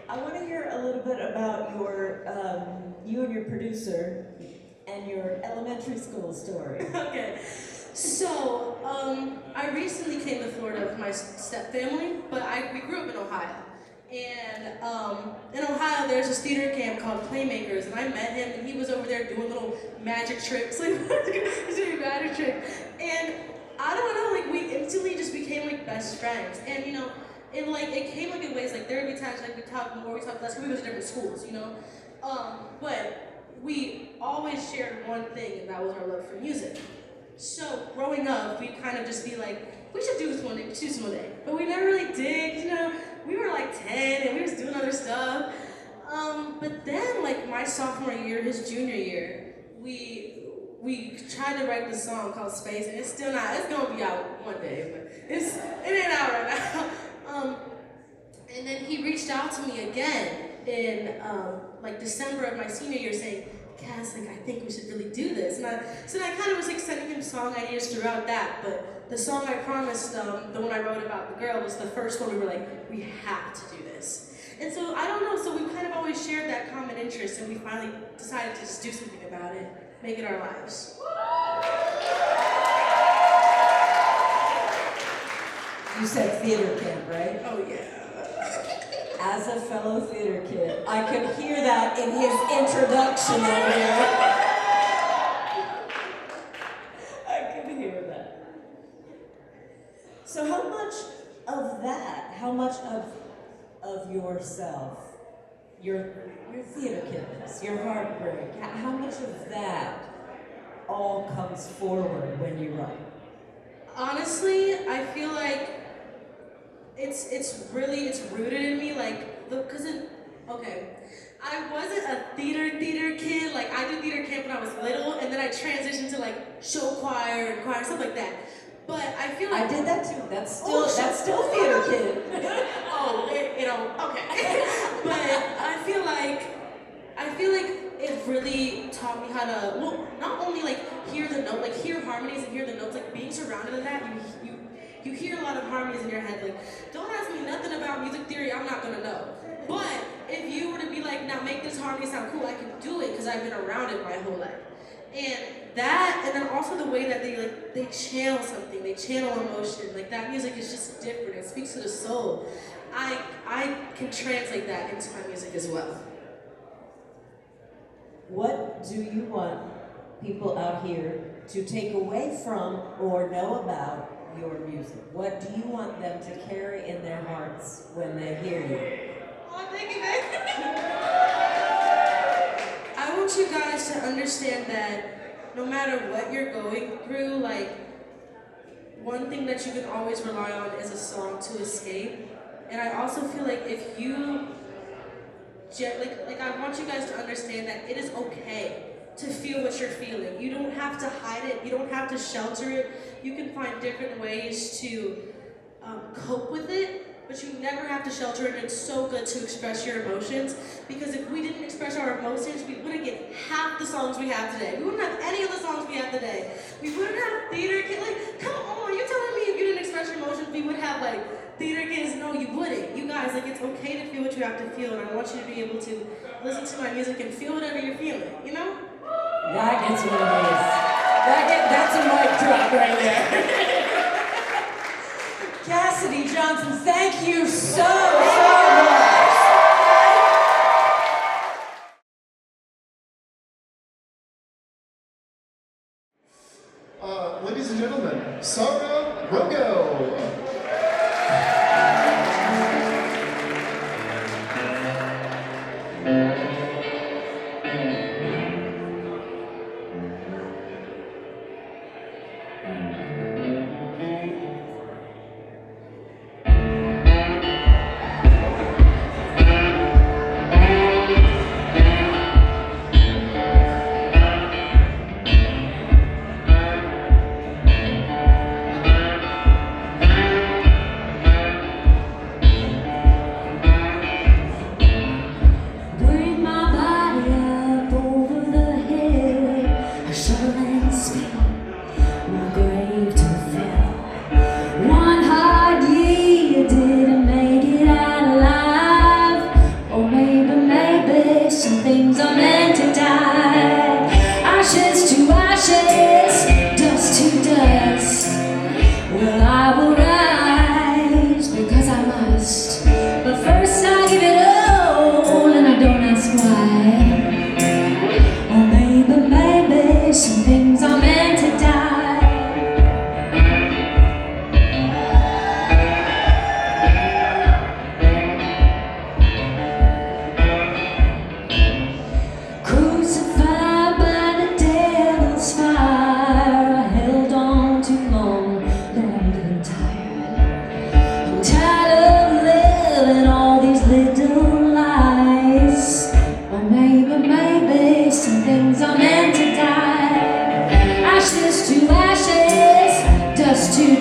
I want to hear a little bit about your, you and your producer and your elementary school story. Okay. So, I recently came to Florida with my step family, but we grew up in Ohio. And in Ohio, there's this theater camp called Playmakers, and I met him, and he was over there doing little magic tricks, like he's doing magic tricks. And I don't know, like we instantly just became like best friends. And you know, it came like in ways like there would be times like we talked more, we talked less, because we went to different schools, you know. But we always shared one thing, and that was our love for music. So growing up, we'd kind of just be like, we should do this one day, we should do this one day. But we never really did, you know. We were like 10 and we were just doing other stuff. But then like my sophomore year, his junior year, we tried to write this song called Space, and it's still not, it's gonna be out one day, but it ain't out right now. And then he reached out to me again in like December of my senior year saying, Cass, like I think we should really do this. And I kind of was like sending him song ideas throughout that, but the song I promised, the one I wrote about the girl was the first one we were like, we have to do this. And so I don't know, so we kind of always shared that common interest, and we finally decided to just do something about it, make it our lives. You said theater camp, right? Oh yeah. As a fellow theater kid, I could hear that in his introduction over there. I could hear that. So how much of that, how much of yourself, your theater kidness, your heartbreak, how much of that all comes forward when you write? Honestly, I feel like it's rooted in me, like, I wasn't a theater kid, like, I did theater camp when I was little, and then I transitioned to, like, show choir and choir, stuff like that, but I feel like... I did that too, that's still theater kid. Okay. But I feel like it really taught me how to, well, not only, like, hear the note, like, hear harmonies and hear the notes, like, being surrounded in that, you hear a lot of harmonies in your head. Like, don't ask me nothing about music theory, I'm not gonna know. But if you were to be like, now make this harmony sound cool, I can do it because I've been around it my whole life. And that, and then also the way that they channel something, they channel emotion. Like that music is just different, it speaks to the soul. I can translate that into my music as well. What do you want people out here to take away from or know about your music? What do you want them to carry in their hearts when they hear you? Oh, thank you, babe. I want you guys to understand that no matter what you're going through, like, one thing that you can always rely on is a song to escape. And I also feel like if you, I want you guys to understand that it is okay to feel what you're feeling. You don't have to hide it, you don't have to shelter it. You can find different ways to cope with it, but you never have to shelter it. It's so good to express your emotions, because if we didn't express our emotions, we wouldn't get half the songs we have today. We wouldn't have any of the songs we have today. We wouldn't have theater kids. Like, come on, you're telling me if you didn't express your emotions, we would have like theater kids? No, you wouldn't. You guys, like, it's okay to feel what you have to feel, and I want you to be able to listen to my music and feel whatever you're feeling, you know? That gets one of those. That's a mic drop right there. Cassidy Johnson, thank you so much. Ladies and gentlemen, Sarah Rogo.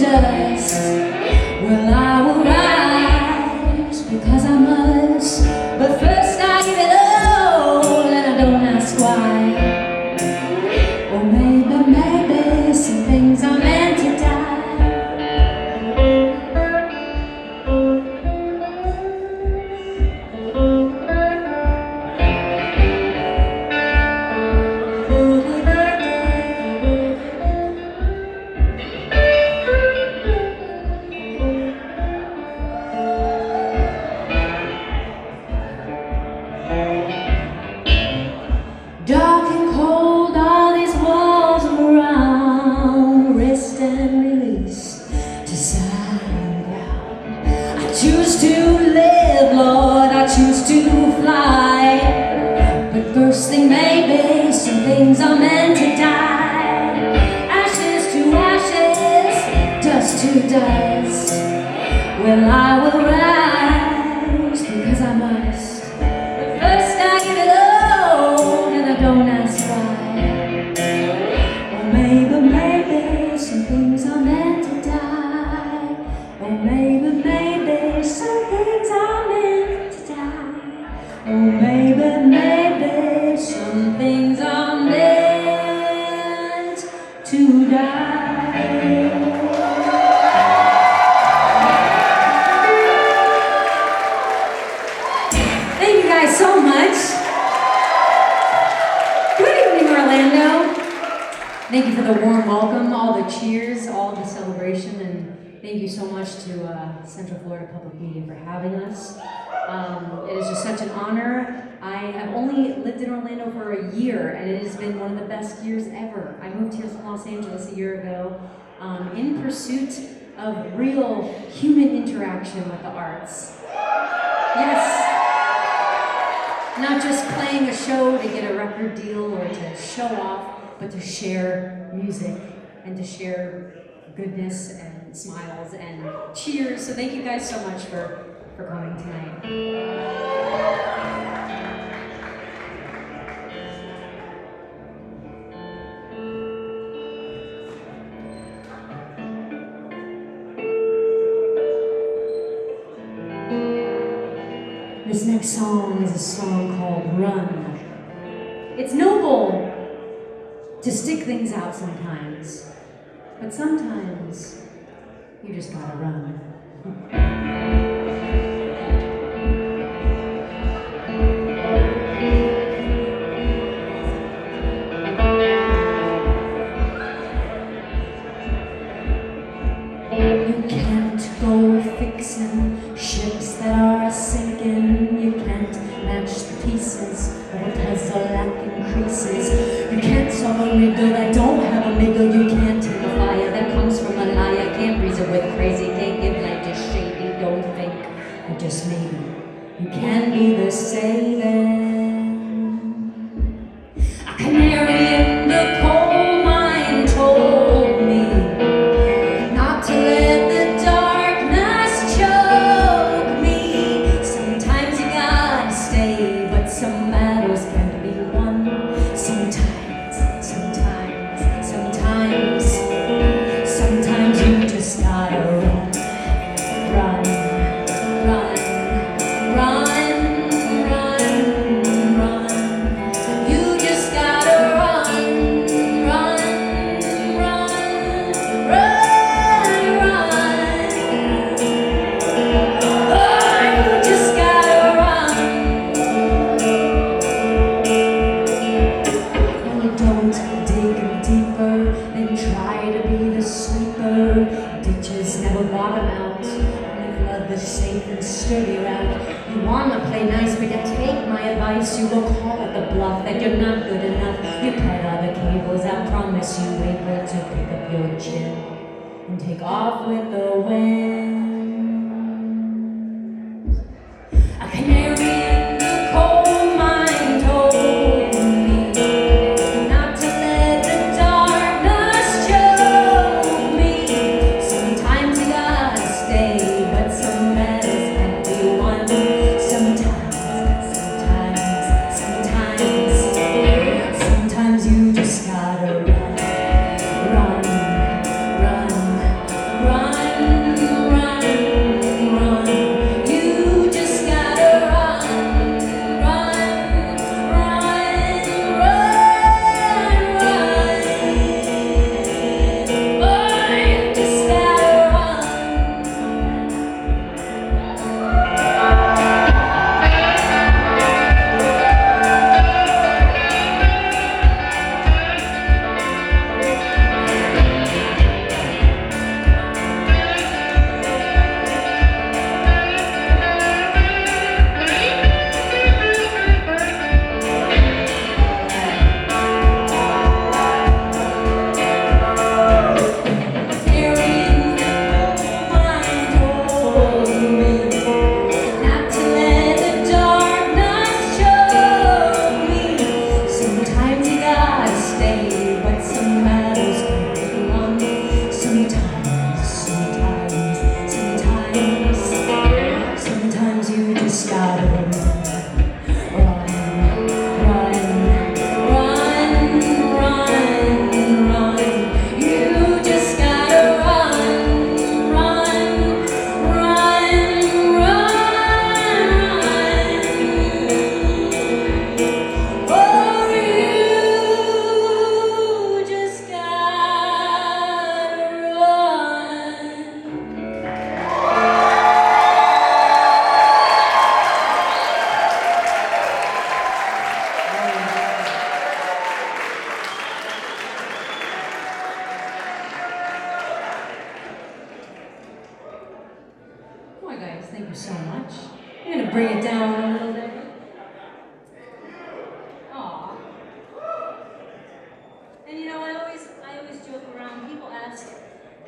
dust. Well, I will rise because I must, but first I give it all and I don't ask why. Or maybe some things are meant to die. Dark and cold, all these walls around, rest and release to silent ground. I choose to live, Lord, I choose to fly. But first thing maybe, some things are meant to die. Ashes to ashes, dust to dust. Well, I will rise because I must. But first I give it all and I don't ask why. Or maybe some things are meant to die. Or maybe some things are meant to die. Or maybe some things are meant to die. Thank you guys so much. Good evening, Orlando. Thank you for the warm welcome, all the cheers, all the celebration, and thank you so much to Central Florida Public Media for having us. It is just such an honor. I have only lived in Orlando for a year, and it has been one of the best years ever. I moved here from Los Angeles a year ago in pursuit of real human interaction with the arts. Yes. Not just playing a show to get a record deal or to show off, but to share music and to share goodness and smiles and cheers. So thank you guys so much for coming tonight. This next song is a song called Run. It's noble to stick things out sometimes, but sometimes you just gotta run. You can't go fixing ships that are sinking. You can't match the pieces of a puzzle lacking creases. You can't solve a riddle that don't have a middle. You can't take a fire that comes from a liar. Can't reason with crazy. Can't give light to shady. Don't think, or just maybe you can be the saving. A canary in the coal mine told me not to let the darkness choke me. Sometimes you gotta stay, but some battles can't be won. Sometimes you just gotta run, run, run, run, run, run. You just gotta run, run, run, run, run. Oh, you just gotta run. Oh, don't dig deeper and try to be the sweeper. Ditches never bottom out. Only flood the safe and sturdy route. You wanna play nice, but you take my advice. You will call it the bluff that you're not good enough. You cut all the cables. I promise you able to pick up your chin and take off with the wind. A canary in the coal mine told me not to let the darkness choke me. Sometimes you gotta stay, but some battles can't be won. Sometimes you just gotta run, run, run, run. Thank you so much. I'm gonna bring it down a little bit. Aw. And you know, I always joke around. People ask,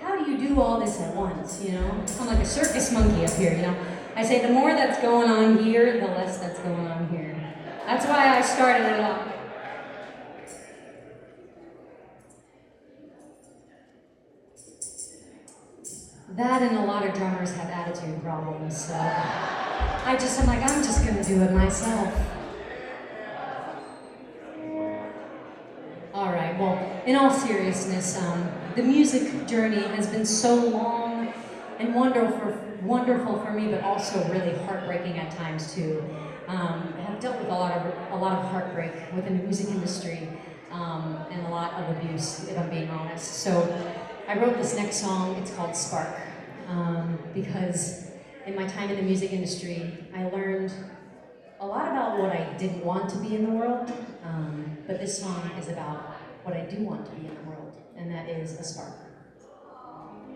how do you do all this at once? You know, I'm like a circus monkey up here. You know, I say the more that's going on here, the less that's going on here. That's why I started it off. That and a lot of drummers have attitude problems, so I'm just gonna do it myself. All right, well, in all seriousness, the music journey has been so long and wonderful for me, but also really heartbreaking at times too. I have dealt with a lot of heartbreak within the music industry, and a lot of abuse, if I'm being honest. So I wrote this next song. It's called Spark, because in my time in the music industry, I learned a lot about what I didn't want to be in the world, but this song is about what I do want to be in the world, and that is a spark.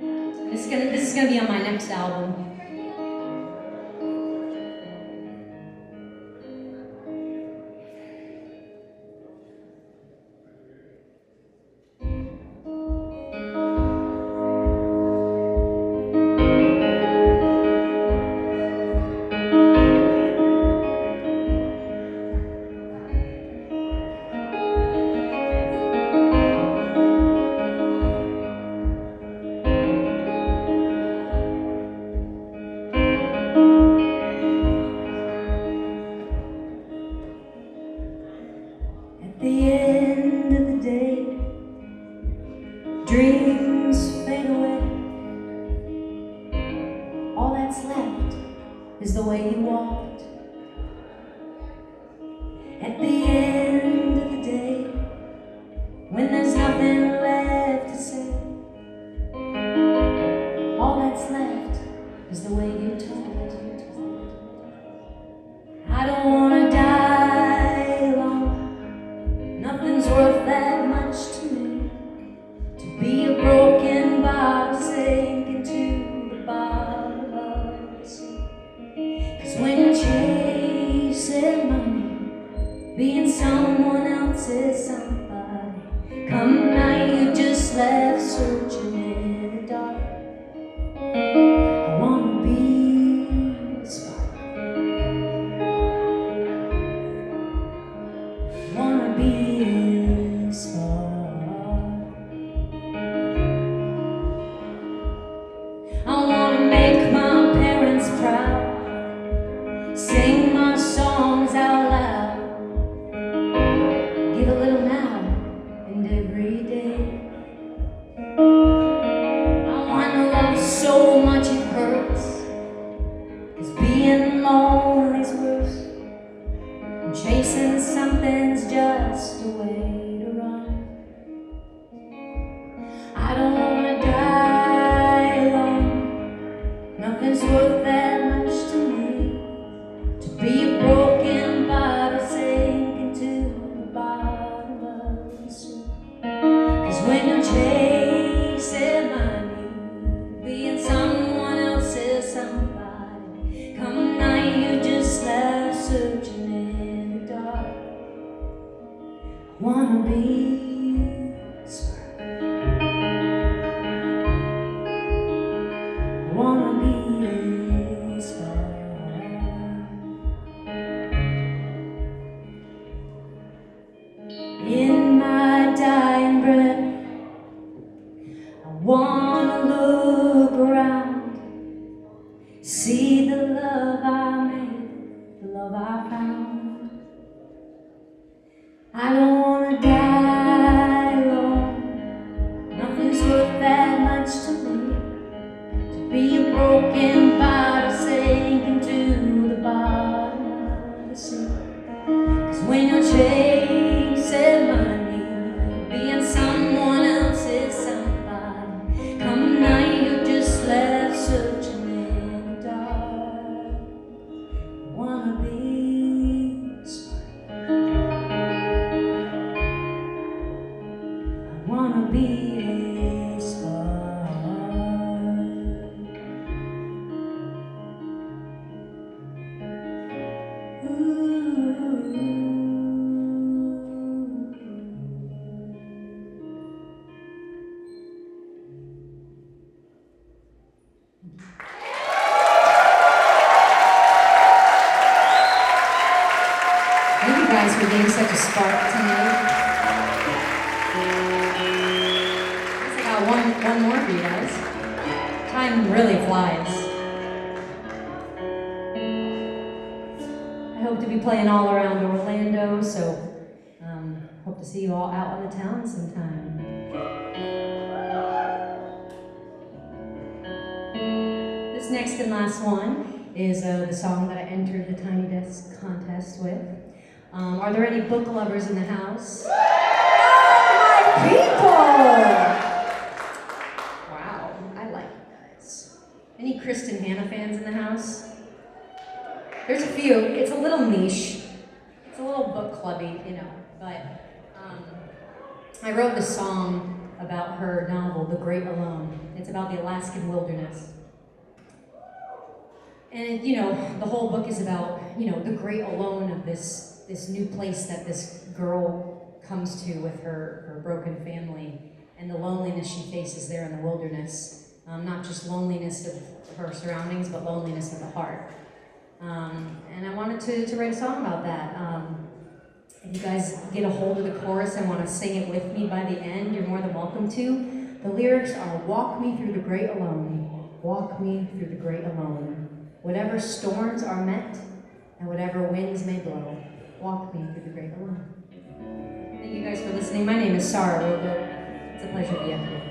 This is gonna be on my next album. Thank you guys for being such a spark tonight. I guess I got one more for you guys. Time really flies. I hope to be playing all around Orlando, so hope to see you all out on the town sometime. This next and last one is the song that I entered the Tiny Desk contest with. Are there any book lovers in the house? Oh, my people! Wow, I like you guys. Any Kristen Hanna fans in the house? There's a few. It's a little niche. It's a little book clubby, you know, but I wrote this song about her novel, The Great Alone. It's about the Alaskan wilderness. And, you know, the whole book is about, you know, the great alone of this new place that this girl comes to with her broken family and the loneliness she faces there in the wilderness. Not just loneliness of her surroundings, but loneliness of the heart. And I wanted to write a song about that. If you guys get a hold of the chorus and want to sing it with me by the end, you're more than welcome to. The lyrics are, walk me through the great alone, walk me through the great alone. Whatever storms are met, and whatever winds may blow, walk me through the great alone. Thank you guys for listening. My name is Sarah Rogo. It's a pleasure to be up here.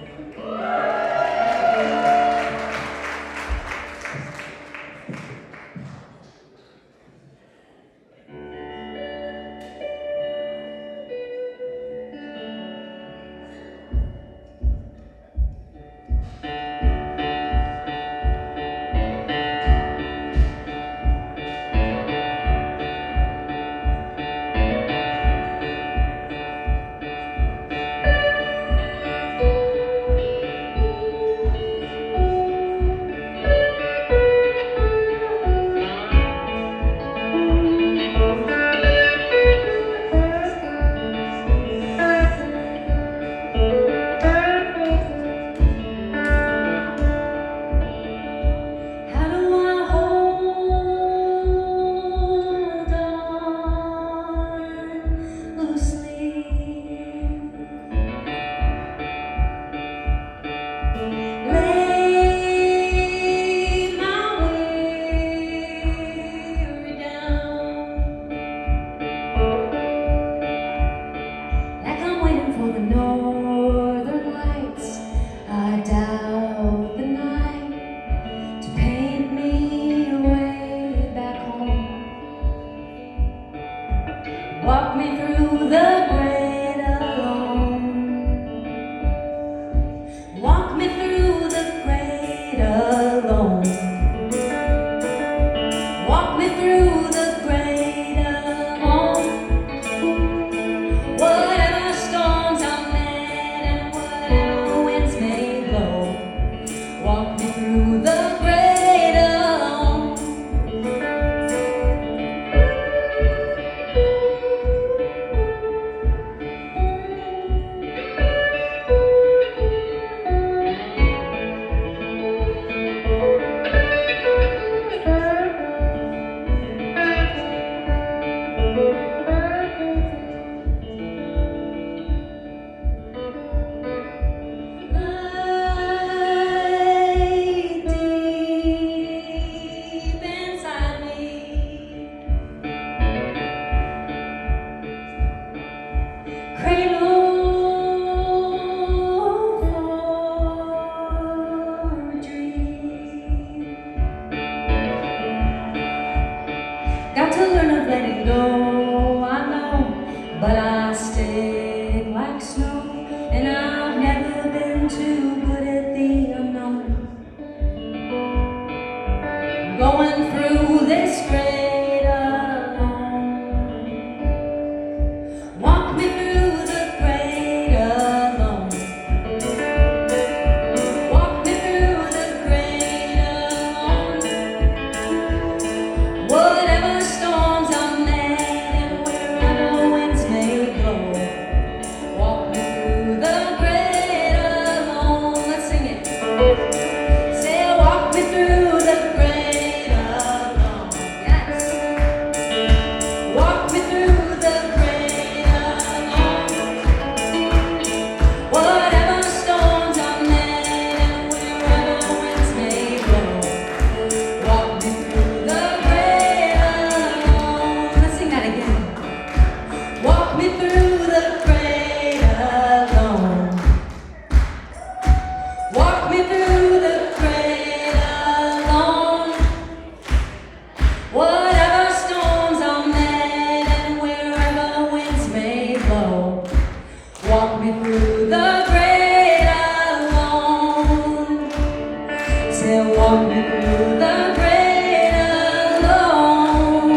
said, walk me through the great unknown.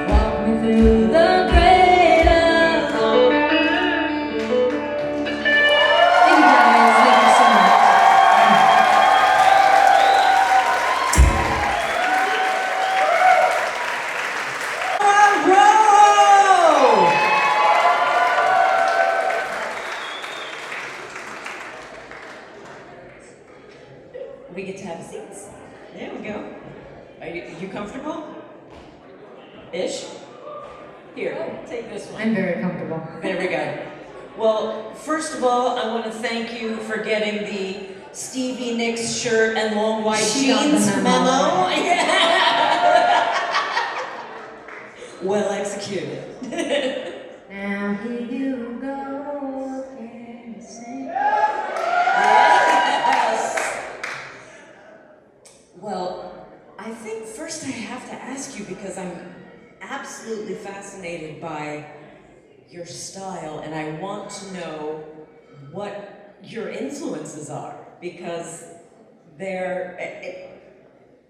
Walk me through the great unknown. Thank you guys, thank you so much. We get to have seats. There we go. Are you comfortable? Ish? Here, take this one. I'm very comfortable. Very good. Well, first of all, I want to thank you for getting the Stevie Nicks shirt and long white She got the jeans memo. Well executed. Now here you go again, sing. Yes. Well, I think first I have to ask you because I'm absolutely fascinated by your style and I want to know what your influences are because there's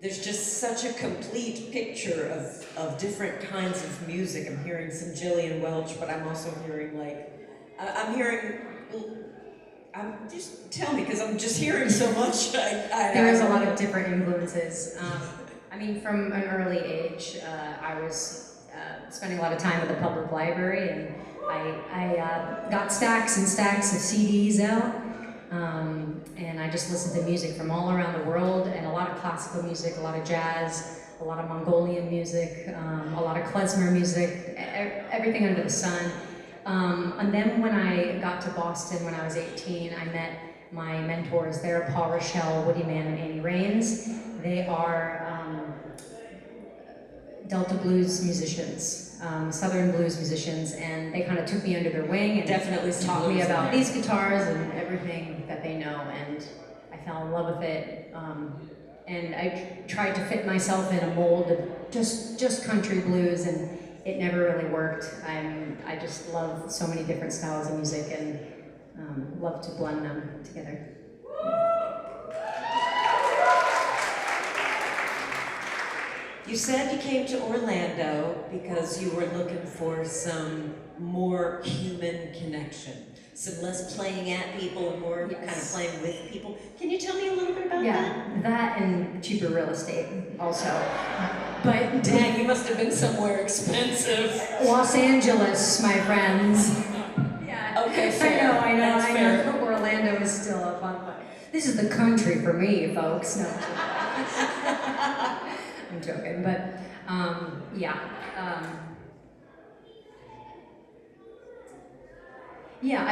just such a complete picture of different kinds of music. I'm hearing some Gillian Welch, but I'm also hearing just tell me, because I'm just hearing so much. There is a lot of different influences. I mean, from an early age, I was spending a lot of time at the public library, and I got stacks and stacks of CDs out, and I just listened to music from all around the world, and a lot of classical music, a lot of jazz, a lot of Mongolian music, a lot of klezmer music, everything under the sun. And then when I got to Boston when I was 18, I met my mentors. They're Paul Rochelle, Woody Mann, and Annie Raines. They are Delta blues musicians, Southern blues musicians, and they kind of took me under their wing and definitely taught me about these guitars and everything that they know, and I fell in love with it. And I tried to fit myself in a mold of just country blues, and it never really worked. I just love so many different styles of music and love to blend them together. You said you came to Orlando because you were looking for some more human connection, some less playing at people and more kind of playing with people. Can you tell me a little bit about that? That and cheaper real estate also. But dang, you must have been somewhere expensive. Los Angeles, my friends. Yeah. Okay, fair. I know. Fair. Orlando is still a fun one. This is the country for me, folks. No. I'm joking, but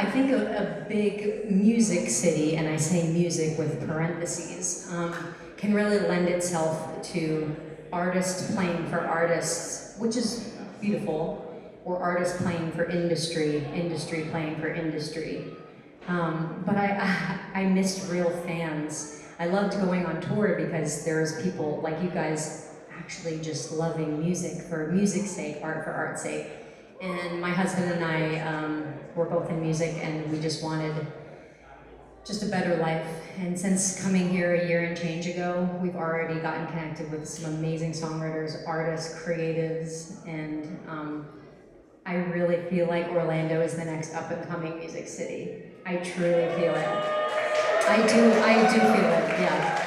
I think a big music city, and I say music with parentheses, can really lend itself to artists playing for artists, which is beautiful, or artists playing for industry, industry playing for industry. But I missed real fans. I loved going on tour because there's people like you guys actually just loving music for music's sake, art for art's sake. And my husband and I were both in music, and we just wanted just a better life. And since coming here a year and change ago, we've already gotten connected with some amazing songwriters, artists, creatives, and I really feel like Orlando is the next up-and-coming music city. I truly feel it. I do feel it, yeah.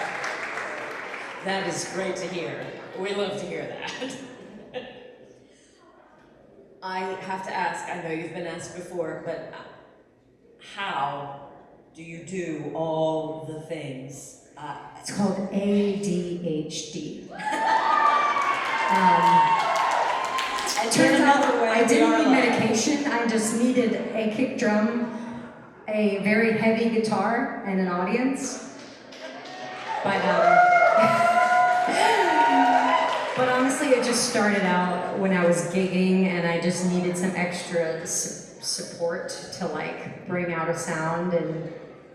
That is great to hear. We love to hear that. I have to ask, I know you've been asked before, but how do you do all the things? It's called ADHD. It turns out I didn't need medication, I just needed a kick drum, a very heavy guitar, and an audience. But honestly, it just started out when I was gigging, and I just needed some extra support to like bring out a sound, and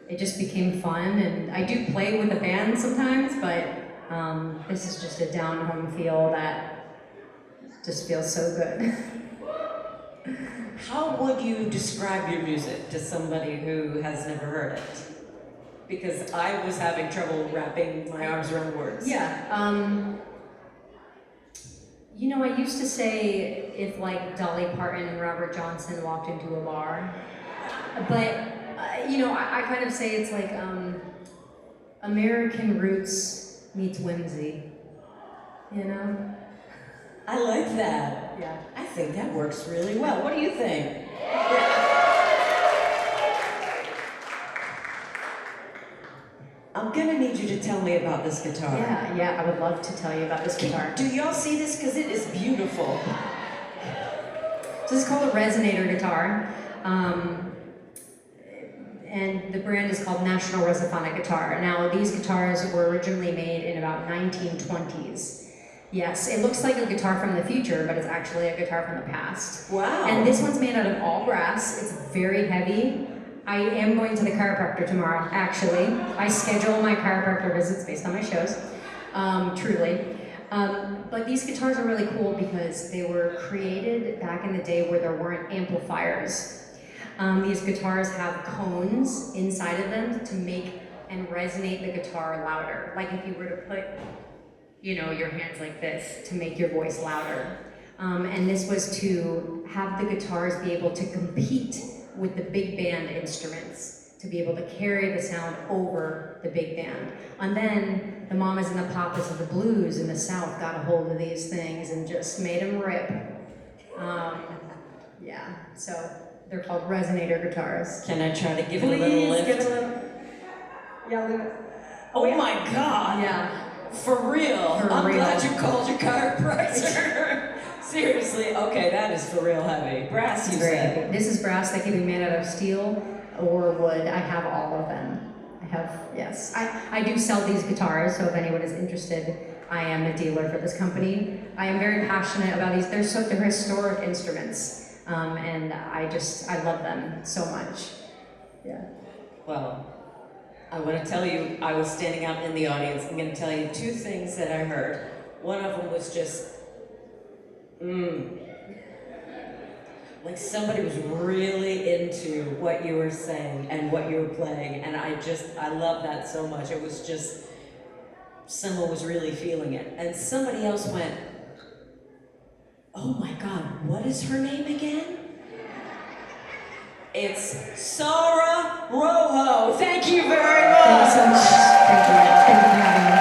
it just became fun. And I do play with a band sometimes, but this is just a down-home feel that just feels so good. How would you describe your music to somebody who has never heard it? because I was having trouble wrapping my arms around words. Yeah. You know, I used to say if like Dolly Parton and Robert Johnson walked into a bar, but you know, I kind of say it's like American roots meets whimsy. You know? I like that. Yeah. I think that works really well. What do you think? I'm gonna need you to tell me about this guitar. Yeah, I would love to tell you about this guitar. Do y'all see this? Because it is beautiful. So this is called a resonator guitar. And the brand is called National Resophonic Guitar. Now, these guitars were originally made in about 1920s. Yes, it looks like a guitar from the future, but it's actually a guitar from the past. Wow. And this one's made out of all brass. It's very heavy. I am going to the chiropractor tomorrow, actually. I schedule my chiropractor visits based on my shows, truly. But these guitars are really cool because they were created back in the day where there weren't amplifiers. These guitars have cones inside of them to make and resonate the guitar louder. Like if you were to put, you know, your hands like this to make your voice louder. And this was to have the guitars be able to compete with the big band instruments, to be able to carry the sound over the big band. And then the mamas and the papas of the blues in the South got a hold of these things and just made them rip. Yeah, so they're called resonator guitars. Can I try to give it a little lift? Give it a little. Yeah, oh my God. Yeah. For real. For I'm real. glad you called your chiropractor. Seriously, okay, that is for real heavy. Brass, you said. This is brass that can be made out of steel or wood. I have all of them. Yes. I do sell these guitars, so if anyone is interested, I am a dealer for this company. I am very passionate about these. They're historic instruments, and I love them so much. Yeah. Well, I want to tell you, I was standing out in the audience. I'm going to tell you two things that I heard. One of them was just, like somebody was really into what you were saying and what you were playing, and I love that so much. It was just, someone was really feeling it. And somebody else went, oh my God, what is her name again? It's Sarah Rogo. Thank you very much. Thank you so much. Thank you. Thank you for having me.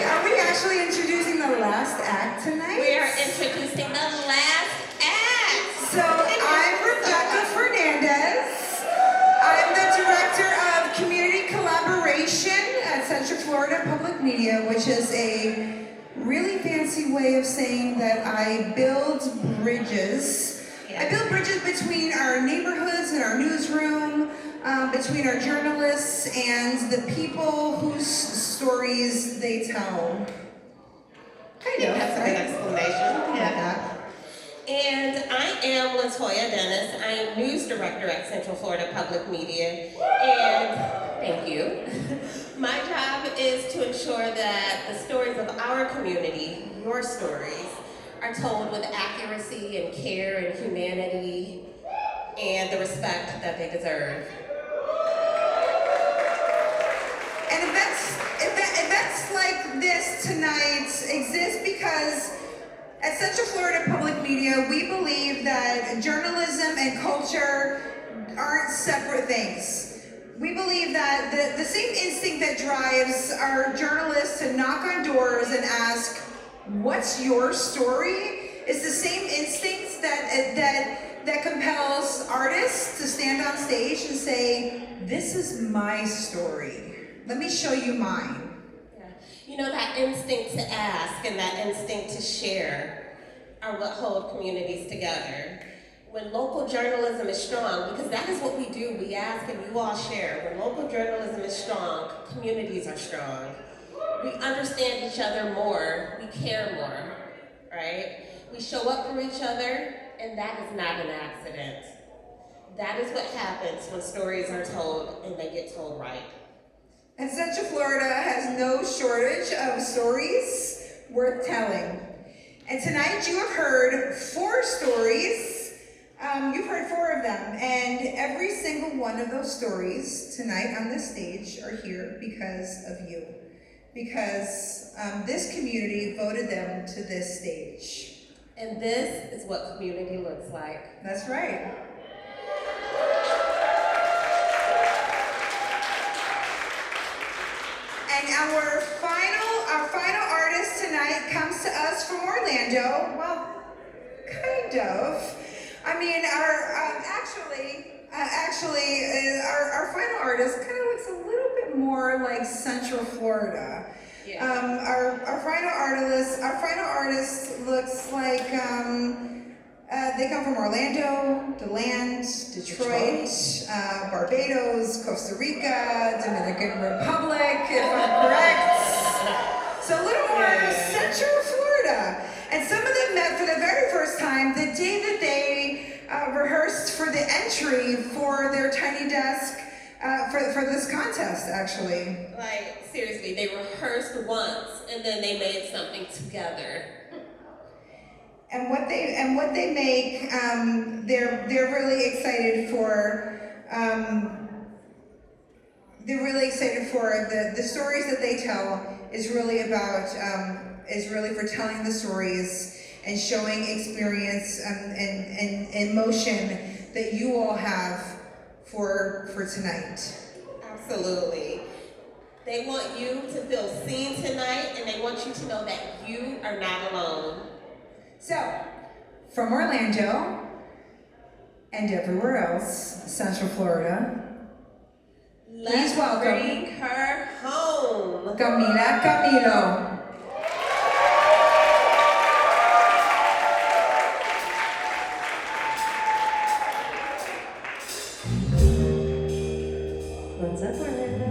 Are we actually introducing the last act tonight? We are introducing the last act. So I'm Rebecca Fernandez. I'm the Director of Community Collaboration at Central Florida Public Media, which is a really fancy way of saying that I build bridges. I build bridges between our neighborhoods and our newsroom, between our journalists and the people whose stories they tell. I think that's a good explanation. Yeah. And I am LaToya Dennis. I am News Director at Central Florida Public Media. And thank you. My job is to ensure that the stories of our community, your stories, are told with accuracy and care and humanity and the respect that they deserve. And events like this tonight exist because at Central Florida Public Media, we believe that journalism and culture aren't separate things. We believe that the same instinct that drives our journalists to knock on doors and ask, what's your story? Is the same instinct that compels artists to stand on stage and say, this is my story. Let me show you mine. You know, that instinct to ask and that instinct to share are what hold communities together. When local journalism is strong, because that is what we do, we ask and you all share. When local journalism is strong, communities are strong. We understand each other more, we care more, right? We show up for each other, and that is not an accident. That is what happens when stories are told and they get told right. And Central Florida has no shortage of stories worth telling. And tonight you have heard 4 stories. You've heard 4 of them, and every single one of those stories tonight on this stage are here because of you. Because this community voted them to this stage. And this is what community looks like. That's right. And our final artist tonight comes to us from Orlando. Well, kind of. I mean, our final artist kind of looks a little bit more like Central Florida. Yeah. Our final artist looks like they come from Orlando, DeLand, Detroit, Barbados, Costa Rica, Dominican Republic, if I'm correct. So a little more Central Florida. And some of them met for the very first time the day that they rehearsed for the entry for their Tiny Desk for this contest, actually. Like, seriously, they rehearsed once and then they made something together. And what they make, they're really excited for. They're really excited for the stories that they tell is really about is really for telling the stories and showing experience and emotion that you all have for tonight. Absolutely. They want you to feel seen tonight, and they want you to know that you are not alone. So, from Orlando and everywhere else, Central Florida, let's please welcome bring her home. Camila Camilo. What's up, Orlando?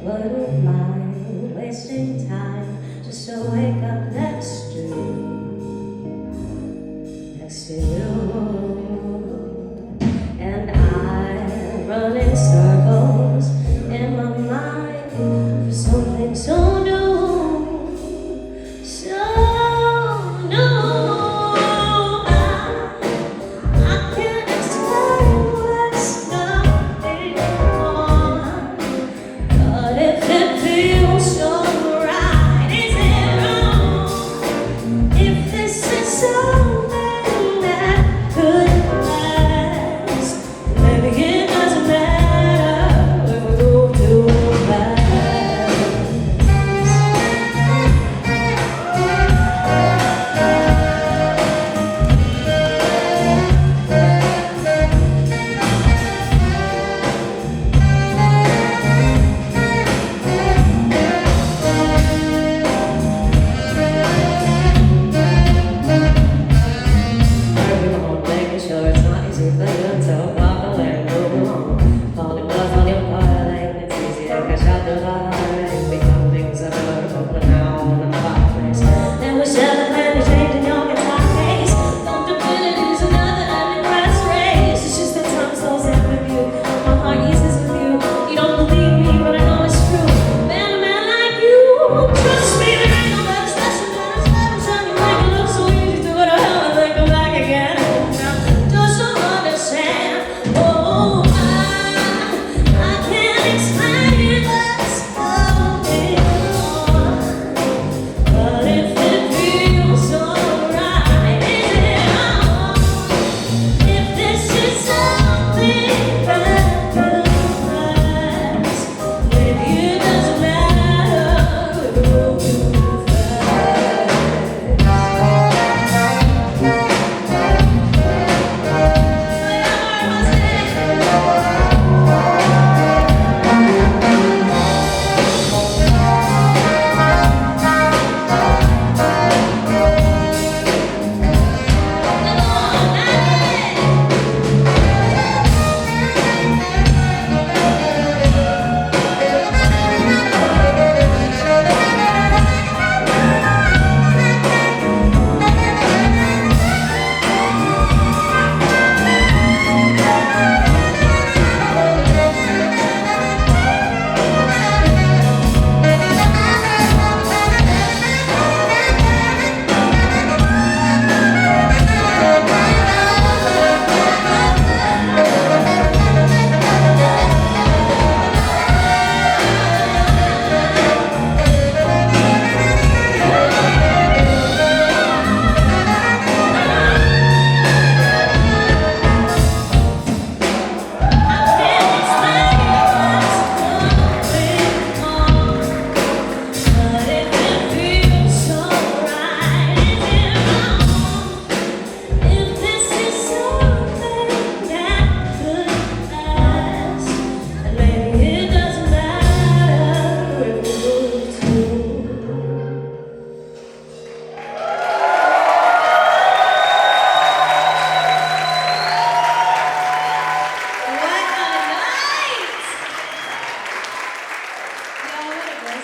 I wouldn't mind wasting time just to wake up next to you, and I run in circles in my mind for something so new, so new. I can't explain what's going on, but if it feels so right, is it wrong?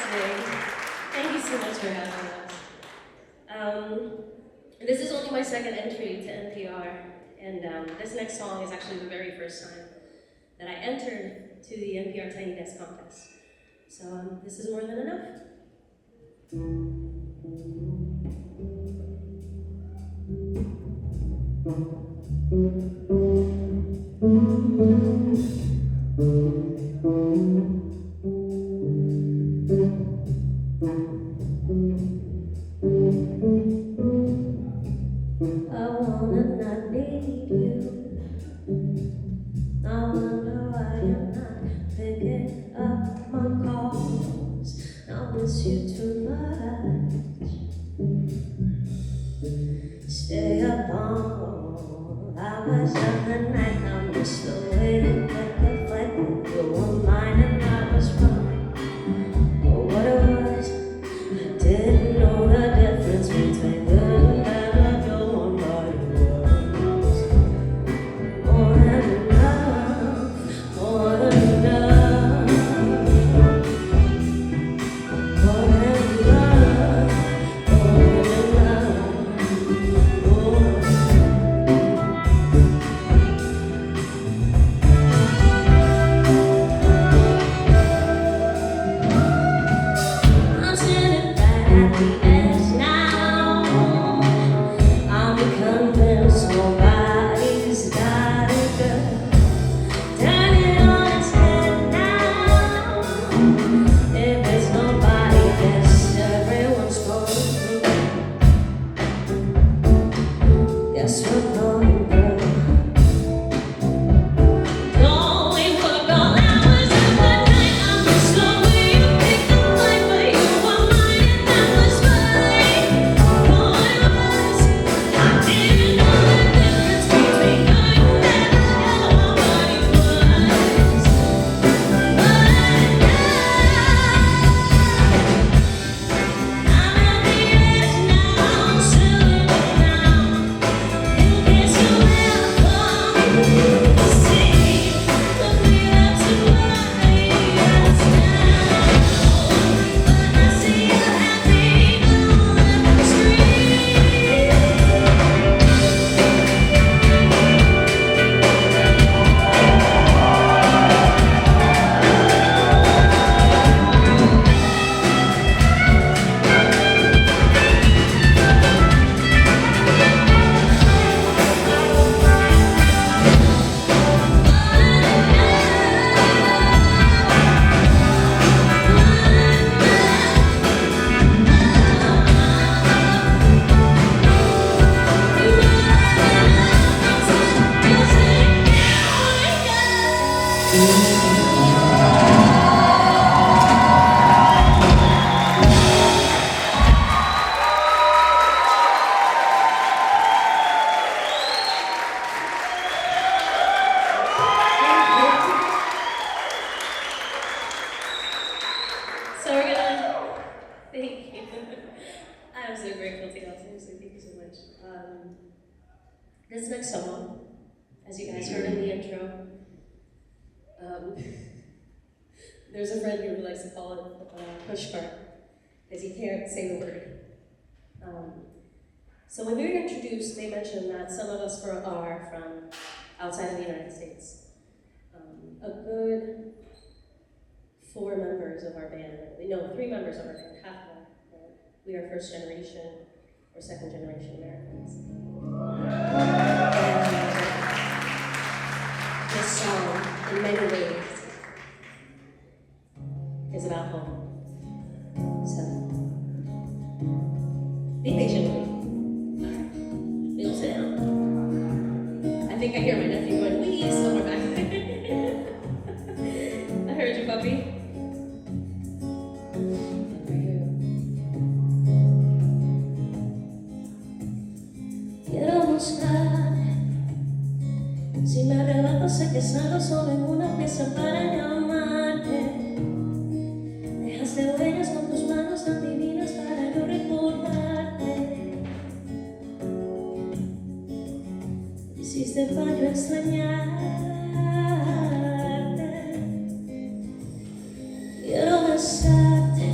listening. Thank you so much for having us. This is only my second entry to NPR, and this next song is actually the very first time that I entered to the NPR Tiny Desk Contest. So this is more than enough. I wanna not need you. I wonder why you're not picking up my calls. I miss you too much. Stay up all hours of the night. I miss the way that the fight. You were mine and I was fine. But what it was, I didn't know the difference between good and bad. This next song, as you guys heard in the intro, there's a friend here who likes to call it push cart, because he can't say the word. So when we were introduced, they mentioned that some of us are from outside of the United States. A good 4 members of our band, no, 3 members of our band, half of our band, we are first generation or second generation Americans. This song, in many ways, is about home. So, be patient with me. Alright, we don't sit down. I think I hear my nephew going, wee, somewhere back there. I heard you, puppy. Quiero buscar, si me arrebato sé que salgo solo en una pieza para llamarte. Dejaste huellas con tus manos tan divinas para yo recordarte. Hiciste para yo extrañarte. Quiero besarte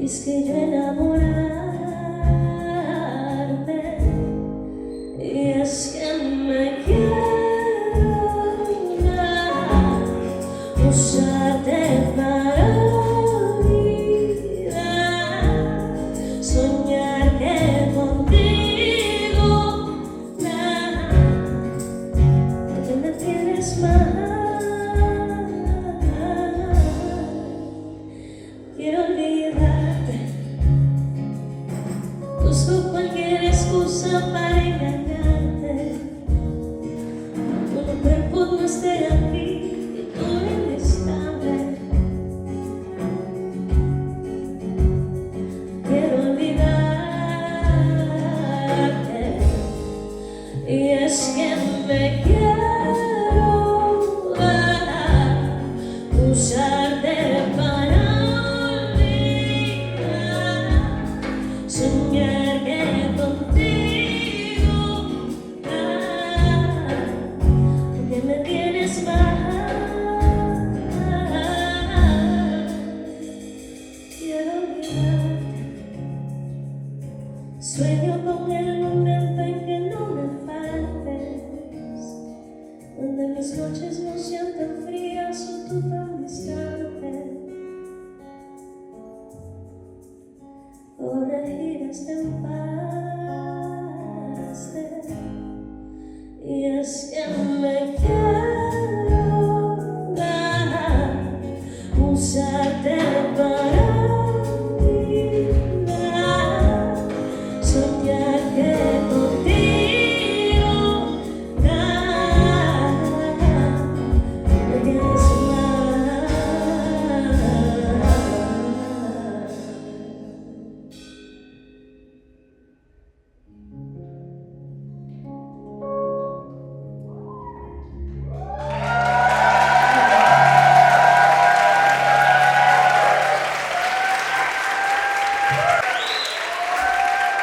es que yo enamorarme, y es que me quiero usarte para vida, soñar que contigo porque me tienes mal. Quiero olvidarte, busco cualquier excusa para engañarte. Un cuerpo no esté aquí y tú inestable. Quiero olvidarte, y es que me quiero usarte para soñar que contigo porque me tienes mal. Quiero olvidarte, sueño con el momento en que no me faltes, donde mis noches no sientan frías o tú tan distante. Ahora giras en paz, y es que me quiero usarte para vida, soñar que contigo me tienes mal.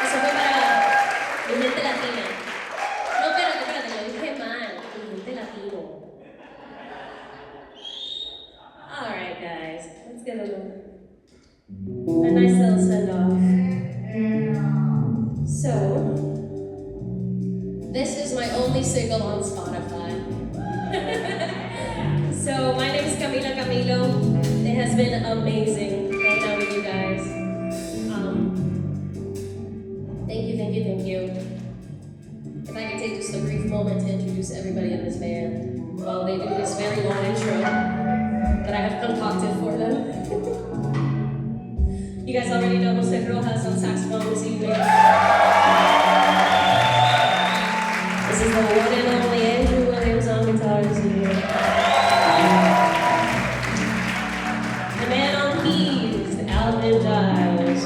Eso fue para mi gente latina. No, espérate, lo dije mal. Mi gente latino. Alright, guys. Let's give a nice little send off. So, this is my only single on Spotify. So, my name is Camila Camilo. It has been amazing hanging out with you guys. Thank you. If I could take just a brief moment to introduce everybody in this band while they do this very long intro that I have concocted for them. You guys already know Jose Rojas on saxophone this evening. This is the one and only Andrew Williams on guitar this evening. The man on keys, Alvin Giles.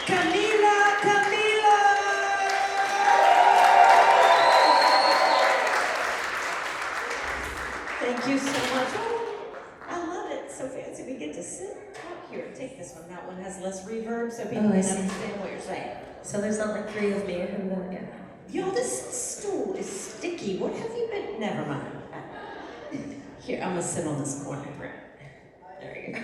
Camila Camilo! Thank you so much. Oh, I love it. So fancy. We get to sit out here. Take this one. That one has less reverb so people Oh, I can see. understand what you're saying. So there's not like three of me and then, yeah. Y'all, this stool is sticky. What have you been? Never mind. Here, I'm gonna sit on this corner. There you go.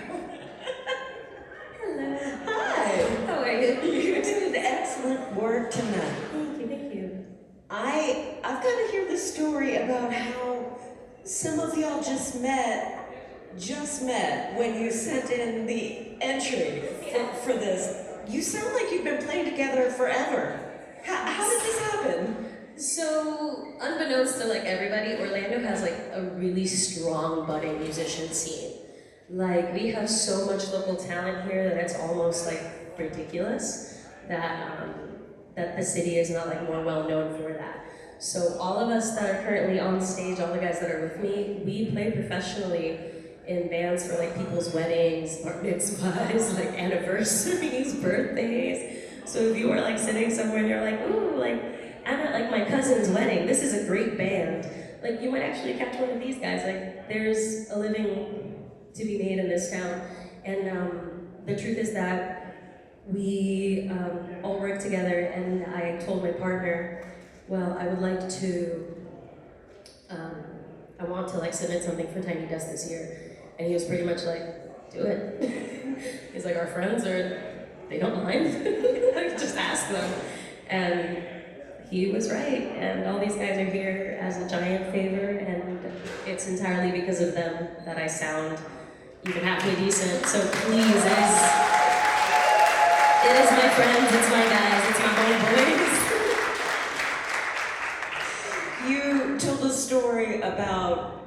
Hello. Hi. How are you? You did excellent work tonight. Thank you, thank you. I've got to hear the story about how some of y'all just met when you sent in the entry for this. You sound like you've been playing together forever. How did this happen? So, unbeknownst to like everybody, Orlando has like a really strong budding musician scene. Like, we have so much local talent here that it's almost like ridiculous that that the city is not like more well known for that. So all of us that are currently on stage, all the guys that are with me, we play professionally in bands for like people's weddings, bar mitzvahs, like anniversaries, birthdays. So if you are like sitting somewhere and you're like, ooh, like I'm at like my cousin's wedding, this is a great band. Like you might actually catch one of these guys. Like there's a living to be made in this town. And the truth is that we all work together, and I told my partner, well, I would like to, I want to like submit something for Tiny Desk this year. And he was pretty much like, do it. He's like, our friends they don't mind. Just ask them. And he was right. And all these guys are here as a giant favor, and it's entirely because of them that I sound even halfway decent. So please, it is my friends, it's my guys, it's my homeboys. You told a story about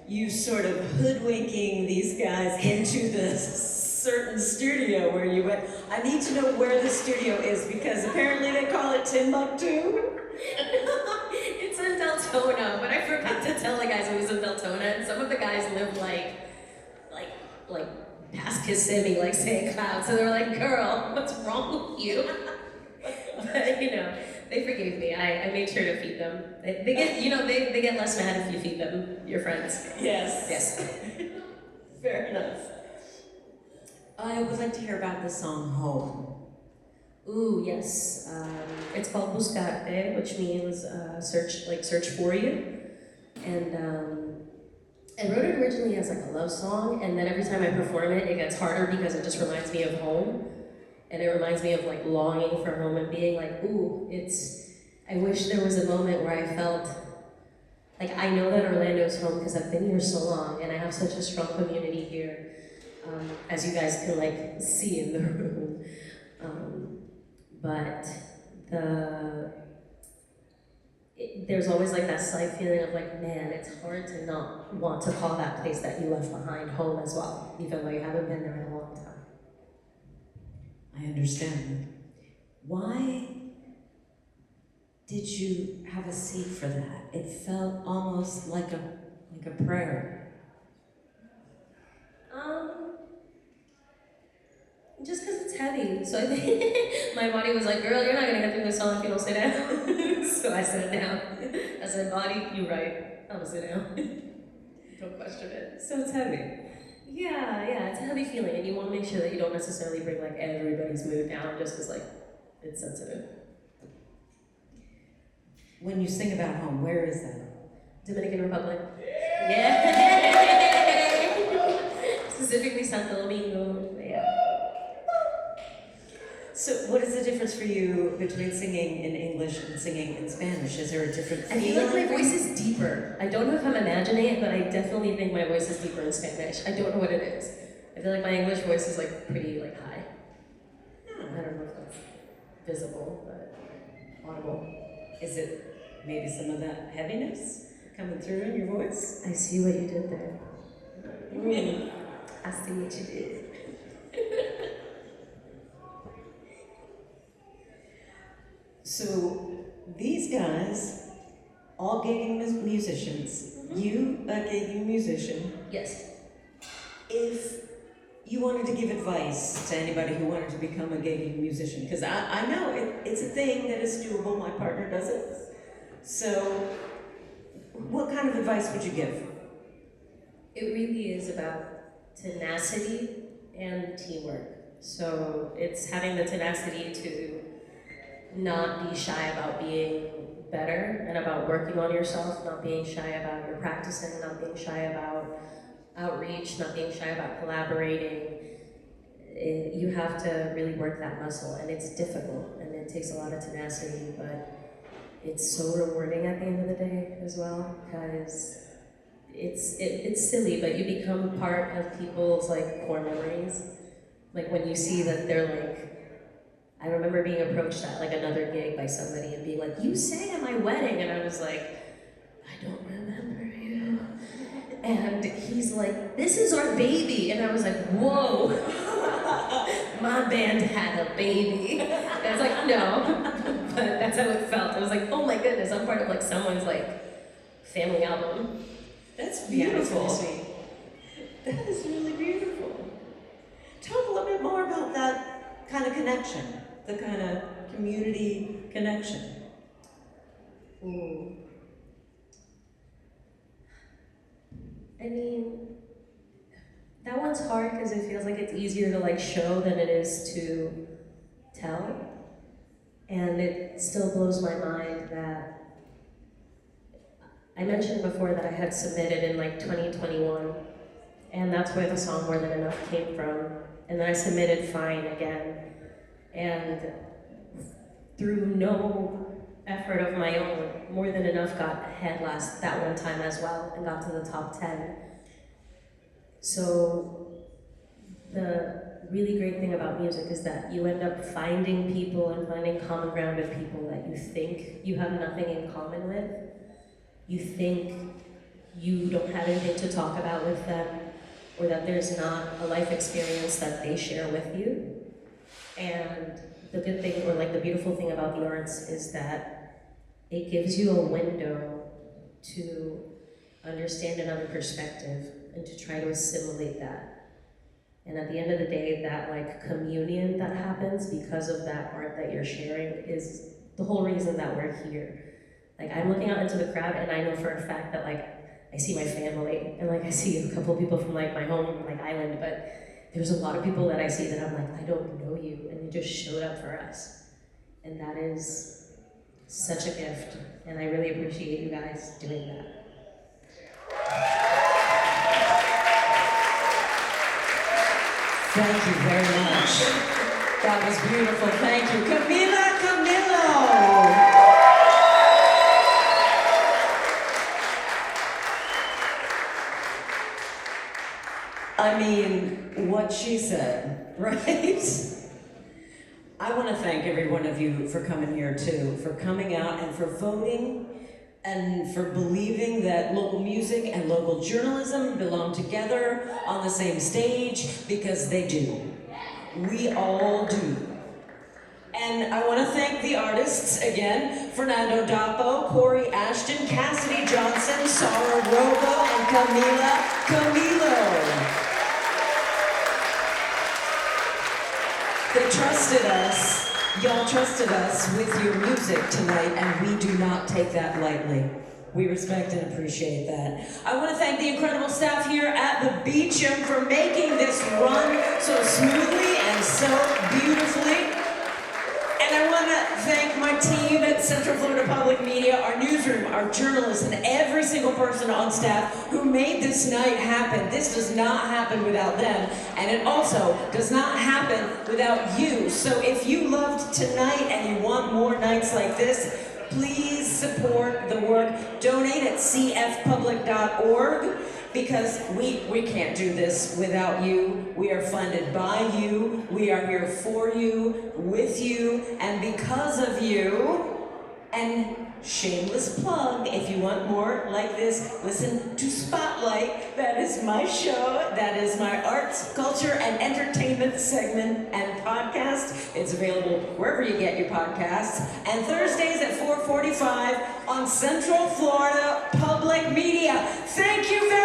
you sort of hoodwinking these guys into this certain studio where you went. I need to know where the studio is because apparently they call it Timbuktu. It's in Daytona, but I forgot to tell the guys it was in Daytona, and some of the guys live like past Kissimmee, like St. Cloud, so they were like, girl, what's wrong with you? But, you know, they forgave me. I made sure to feed them. They get, you know, they get less mad if you feed them your friends. Yes. Yes. Fair enough. I would like to hear about the song Home. Ooh, yes. It's called Buscarte, which means search for you. And I wrote it originally as like a love song, and then every time I perform it, it gets harder because it just reminds me of home. And it reminds me of like longing for home and being like, ooh, I wish there was a moment where I felt like I know that Orlando's home because I've been here so long and I have such a strong community here, as you guys can like see in the room. But there's always like that slight feeling of like, man, it's hard to not want to call that place that you left behind home as well, even though you haven't been there in a long time. I understand. Why did you have a seat for that? It felt almost like a prayer. Just because it's heavy. So I think my body was like, girl, you're not gonna get through this song if you don't sit down. So I sat down. I said, body, you're right. I'm gonna sit down. Don't question it. So it's heavy. Yeah, it's a heavy feeling, and you want to make sure that you don't necessarily bring like everybody's mood down just because like it's sensitive. When you sing about home, where is that? Dominican Republic. Yeah. Specifically Santo Domingo. Yeah. So what is the difference for you between singing in English and singing in Spanish? Is there a different I feel like my voice is deeper. I don't know if I'm imagining it, but I definitely think my voice is deeper in Spanish. I don't know what it is. I feel like my English voice is like pretty like high. I don't know if that's visible, but audible. Is it maybe some of that heaviness coming through in your voice? I see what you did there. I see what you did. So these guys, all gigging musicians, you a gigging musician. Yes. If you wanted to give advice to anybody who wanted to become a gigging musician, because I know it's a thing that is doable. My partner does it. So, what kind of advice would you give? It really is about tenacity and teamwork. So it's having the tenacity to not be shy about being better and about working on yourself, not being shy about your practicing, not being shy about outreach, not being shy about collaborating. You have to really work that muscle, and it's difficult, and it takes a lot of tenacity, but it's so rewarding at the end of the day as well, because it's silly, but you become part of people's like core memories. Like when you see that they're like, I remember being approached at like another gig by somebody and being like, "You sang at my wedding," and I was like, "I don't remember you." And he's like, "This is our baby," and I was like, "Whoa, my band had a baby." And I was like, "No," but that's how it felt. I was like, "Oh my goodness, I'm part of like someone's like family album." That's beautiful. Yeah, it's really sweet. That is really beautiful. Talk a little bit more about that kind of connection, the kind of community connection. Ooh. I mean, that one's hard because it feels like it's easier to like show than it is to tell. And it still blows my mind that I mentioned before that I had submitted in like 2021, and that's where the song More Than Enough came from. And then I submitted Fine again, and through no effort of my own, More Than Enough got ahead that one time as well, and got to the top 10. So the really great thing about music is that you end up finding people and finding common ground with people that you think you have nothing in common with. You think you don't have anything to talk about with them, or that there's not a life experience that they share with you. And the good thing, or like the beautiful thing about the arts is that it gives you a window to understand another perspective and to try to assimilate that. And at the end of the day, that like communion that happens because of that art that you're sharing is the whole reason that we're here. Like I'm looking out into the crowd and I know for a fact that like I see my family and like I see a couple people from like my home like island, but there's a lot of people that I see that I'm like, I don't know you, and you just showed up for us. And that is such a gift, and I really appreciate you guys doing that. Thank you very much. That was beautiful. Thank you. Camila Camilo. I mean, what she said, right? I want to thank every one of you for coming here too, for coming out and for voting and for believing that local music and local journalism belong together on the same stage, because they do. We all do. And I want to thank the artists again: Fernando Dappo, Corey Ashton, Cassidy Johnson, Rogo, and Camila Camilo. They trusted us, y'all trusted us with your music tonight, and we do not take that lightly. We respect and appreciate that. I want to thank the incredible staff here at the Beacham for making this run so smoothly and so beautifully. And I want to thank my team at Central Florida Public Media, our newsroom, our journalists, and every single person on staff who made this night happen. This does not happen without them, and it also does not happen without you. So if you loved tonight and you want more nights like this, please support the work. Donate at cfpublic.org. Because we can't do this without you. We are funded by you. We are here for you, with you, and because of you. And shameless plug, if you want more like this, listen to Spotlight. That is my show. That is my arts, culture, and entertainment segment and podcast. It's available wherever you get your podcasts. And Thursdays at 4:45 on Central Florida Public Media. Thank you very much.